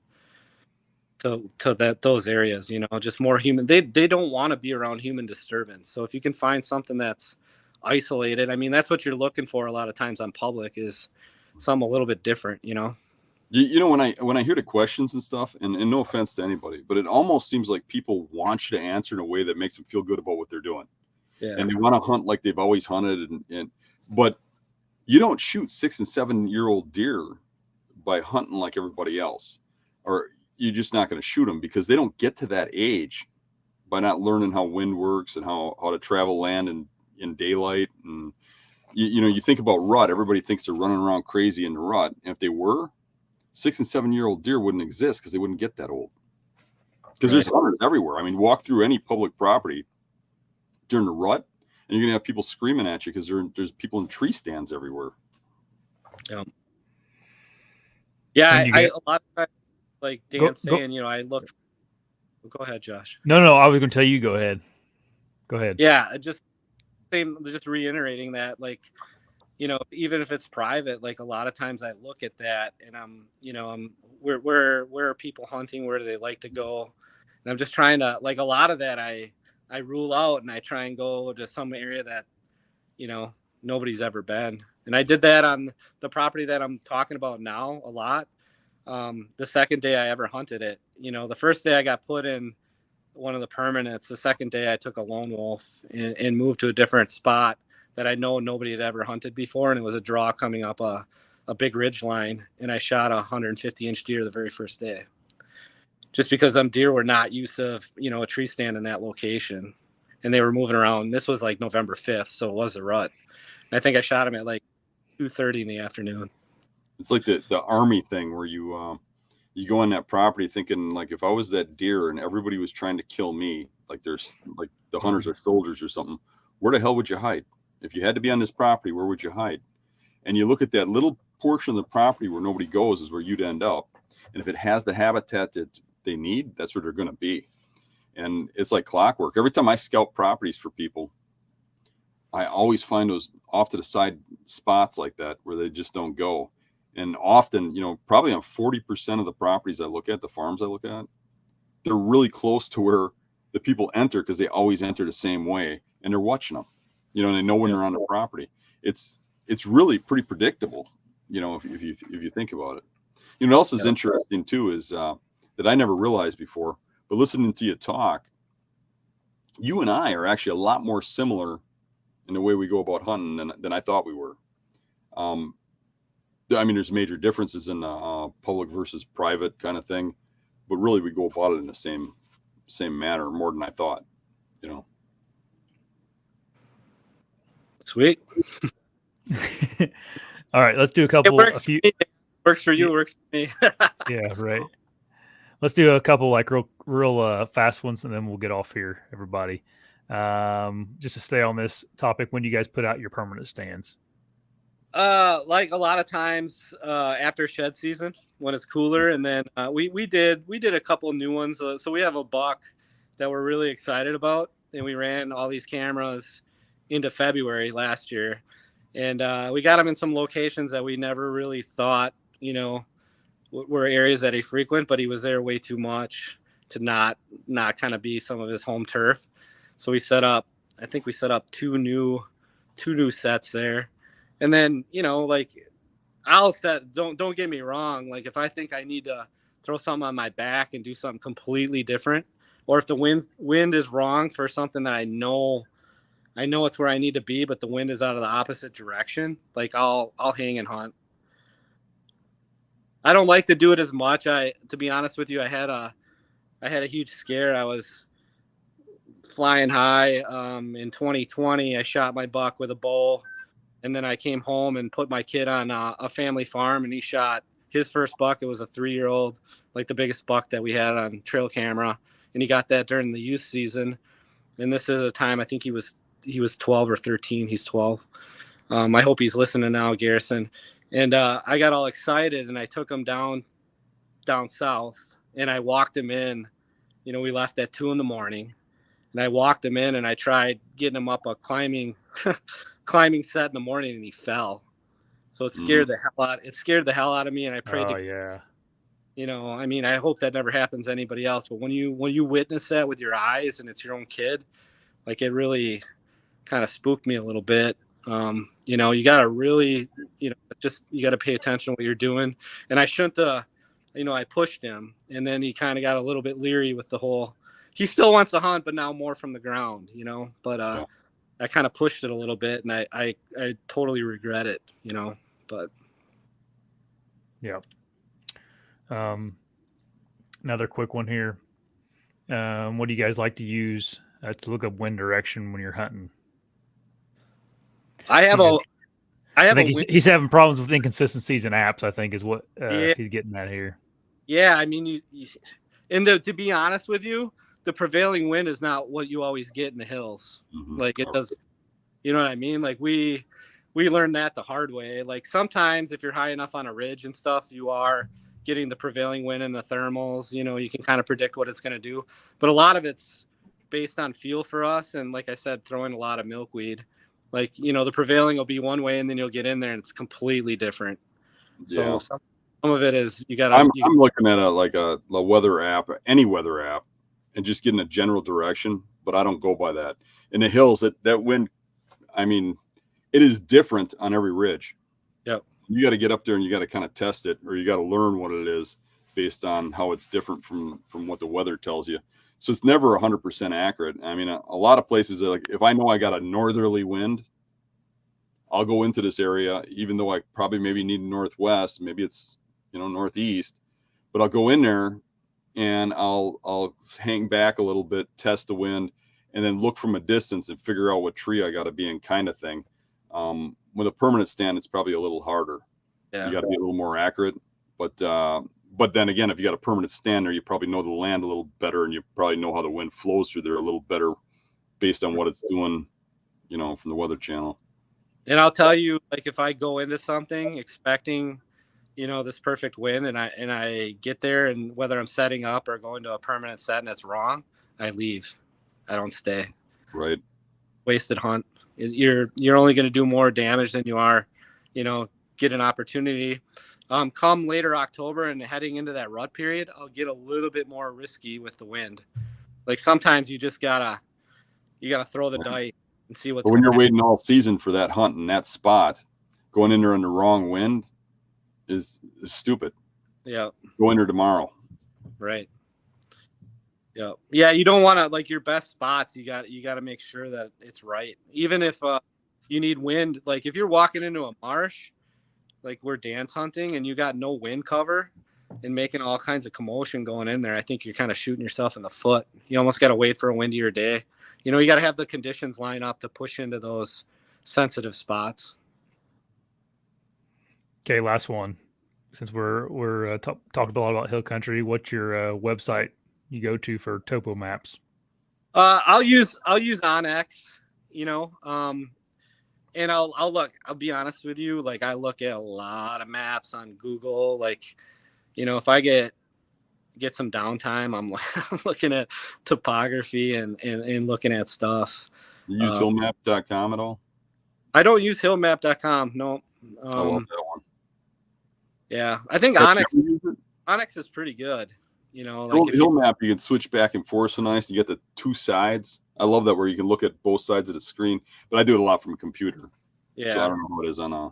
those areas, just more human. They don't want to be around human disturbance. So if you can find something that's isolated, I mean, that's what you're looking for a lot of times on public, is something a little bit different, when I hear the questions and stuff, and no offense to anybody, but it almost seems like people want you to answer in a way that makes them feel good about what they're doing. Yeah. And they want to hunt like they've always hunted, but you don't shoot 6 and 7-year-old deer by hunting like everybody else, or you're just not going to shoot them, because they don't get to that age by not learning how wind works and how to travel land in daylight. And you think about rut, everybody thinks they're running around crazy in the rut, and if they were, 6 and 7-year-old deer wouldn't exist, because they wouldn't get that old, because there's hunters everywhere. I mean, walk through any public property during the rut and you're gonna have people screaming at you because there's people in tree stands everywhere. Yeah, I a lot of times, like Dan's saying, I look. Go ahead, Josh. No, I was going to tell you. Go ahead. Yeah, just reiterating that, like, even if it's private, like a lot of times I look at that and I'm where are people hunting? Where do they like to go? And I'm just trying to, like, a lot of that I rule out, and I try and go to some area that, nobody's ever been. And I did that on the property that I'm talking about now a lot. The second day I ever hunted it, the first day I got put in one of the permanents. The second day I took a lone wolf and moved to a different spot that I know nobody had ever hunted before. And it was a draw coming up a big ridge line. And I shot a 150-inch deer the very first day, just because them deer were not used to, a tree stand in that location. And they were moving around. This was like November 5th. So it was a rut. And I think I shot him at like 2:30 in the afternoon. It's like the Army thing where you go on that property thinking, like, if I was that deer and everybody was trying to kill me, like there's like the hunters are soldiers or something, where the hell would you hide? If you had to be on this property, where would you hide? And you look at that little portion of the property where nobody goes is where you'd end up. And if it has the habitat that they need, that's where they're going to be. And it's like clockwork. Every time I scout properties for people, I always find those off to the side spots like that where they just don't go. And often, probably on 40% of the properties I look at, the farms I look at, they're really close to where the people enter because they always enter the same way and they're watching them, and they know when they're on the property. It's really pretty predictable, if you think about it. What else is interesting too is that I never realized before, but listening to you talk, you and I are actually a lot more similar in the way we go about hunting than I thought we were. There's major differences in public versus private kind of thing, but really we go about it in the same manner, more than I thought, Sweet. All right, let's do a couple. Works for you, works for me. Yeah, right. Let's do a couple like real fast ones, and then we'll get off here, everybody. Just to stay on this topic, when do you guys put out your permanent stands? Like a lot of times after shed season when it's cooler, and then we did a couple new ones. So we have a buck that we're really excited about, and we ran all these cameras into February last year, and we got him in some locations that we never really thought were areas that he frequent, but he was there way too much to not kind of be some of his home turf. So we set up two new sets there. And then, like I'll set, don't get me wrong. Like if I think I need to throw something on my back and do something completely different, or if the wind is wrong for something that I know it's where I need to be, but the wind is out of the opposite direction, like I'll hang and hunt. I don't like to do it as much. To be honest with you, I had a huge scare. I was flying high in 2020. I shot my buck with a bow. And then I came home and put my kid on a family farm, and he shot his first buck. It was a 3-year-old, like the biggest buck that we had on trail camera. And he got that during the youth season. And this is a time, I think he was 12 or 13. He's 12. I hope he's listening now, Garrison. And I got all excited, and I took him down south, and I walked him in. We left at 2 a.m, and I walked him in, and I tried getting him up a climbing set in the morning, and he fell. So it scared the hell out of me, and I prayed I hope that never happens to anybody else. But when you witness that with your eyes and it's your own kid, like it really kind of spooked me a little bit. You gotta really, you gotta pay attention to what you're doing. And I shouldn't I pushed him, and then he kind of got a little bit leery with the whole, he still wants to hunt, but now more from the ground, but I kind of pushed it a little bit, and I totally regret it, but. Yeah. Another quick one here. What do you guys like to use to look up wind direction when you're hunting? I think he's having problems with inconsistencies in apps, I think is what he's getting at here. Yeah. To be honest with you, the prevailing wind is not what you always get in the hills. Like it does, you know what I mean? Like we learned that the hard way. Like sometimes if you're high enough on a ridge and stuff, you are getting the prevailing wind and the thermals, you can kind of predict what it's going to do. But a lot of it's based on feel for us. And like I said, throwing a lot of milkweed, like, the prevailing will be one way, and then you'll get in there and it's completely different. So some of it is I'm looking at a weather app, any weather app, and just getting a general direction, but I don't go by that. In the hills, that wind, it it is different on every ridge. Yep. You got to get up there and you got to kind of test it, or you got to learn what it is based on how it's different from what the weather tells you. So it's never 100% accurate. I mean, a lot of places are like, if I know I got a northerly wind, I'll go into this area, even though I probably maybe need northwest, maybe it's, northeast, but I'll go in there and I'll hang back a little bit, test the wind, and then look from a distance and figure out what tree I got to be in, kind of thing. With a permanent stand, it's probably a little harder. Yeah. You got to be a little more accurate. But then again, if you got a permanent stand there, you probably know the land a little better, and you probably know how the wind flows through there a little better based on what it's doing, from the Weather Channel. And I'll tell you, like, if I go into something expecting, this perfect wind, and I get there, and whether I'm setting up or going to a permanent set and it's wrong, I leave. I don't stay. Right. Wasted hunt. You're only going to do more damage than you are, get an opportunity. Come later October and heading into that rut period, I'll get a little bit more risky with the wind. Like, sometimes you just gotta throw the dice and see what's. But when you're waiting all season for that hunt in that spot, going in there in the wrong wind is stupid. Yeah. Go in there tomorrow. Right. Yeah. Yeah. You don't want to, like, your best spots. You got to make sure that it's right. Even if you need wind, like if you're walking into a marsh, like we're dance hunting, and you got no wind cover and making all kinds of commotion going in there, I think you're kind of shooting yourself in the foot. You almost got to wait for a windier day. You got to have the conditions line up to push into those sensitive spots. Okay, last one. Since we're talking a lot about hill country, what's your website you go to for topo maps? I'll use Onyx, and I'll look. I'll be honest with you. Like, I look at a lot of maps on Google. Like, if I get some downtime, I'm looking at topography and looking at stuff. You use hillmap.com at all? I don't use hillmap.com. No. I love that one. Yeah, I think Onyx is pretty good. Like Hillmap, you can switch back and forth so nice. You get the two sides. I love that, where you can look at both sides of the screen. But I do it a lot from a computer. Yeah. So I don't know what it is on a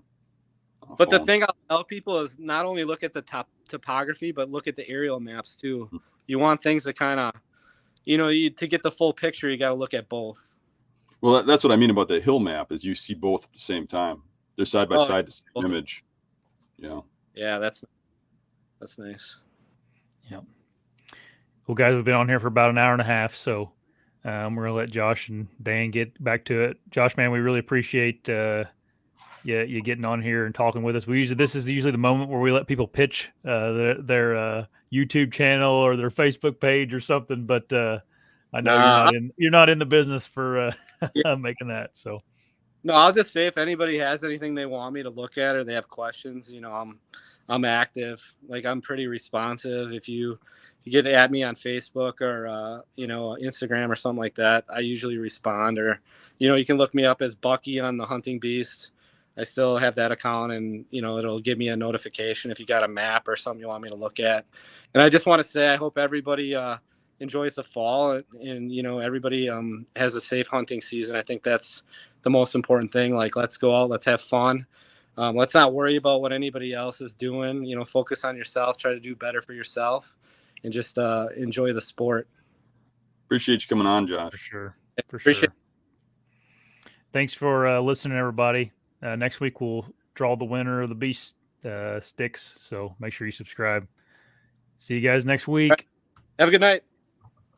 But phone. the thing I'll tell people is not only look at the topography, but look at the aerial maps too. You want things that kind of, to get the full picture, you got to look at both. Well, that's what I mean about the hill map, is you see both at the same time. They're side by side, the same image. Yeah. Yeah, that's nice. Yeah. Well, guys, we've been on here for about an hour and a half, so we're going to let Josh and Dan get back to it. Josh, man, we really appreciate you getting on here and talking with us. This is usually the moment where we let people pitch their YouTube channel or their Facebook page or something, but I know you're not in the business for making that. So no, I'll just say, if anybody has anything they want me to look at or they have questions, I'm active. Like, I'm pretty responsive. If you get at me on Facebook or Instagram or something like that, I usually respond. Or you can look me up as Bucky on the Hunting Beast. I still have that account, and it'll give me a notification if you got a map or something you want me to look at. And I just want to say, I hope everybody enjoys the fall, and everybody has a safe hunting season. I think that's the most important thing. Like, let's go out, let's have fun. Let's not worry about what anybody else is doing. Focus on yourself, try to do better for yourself, and just enjoy the sport. Appreciate you coming on, Josh. For sure. Thanks for listening, everybody. Next week we'll draw the winner of the Beast sticks, so make sure you subscribe. See you guys next week. Have a good night.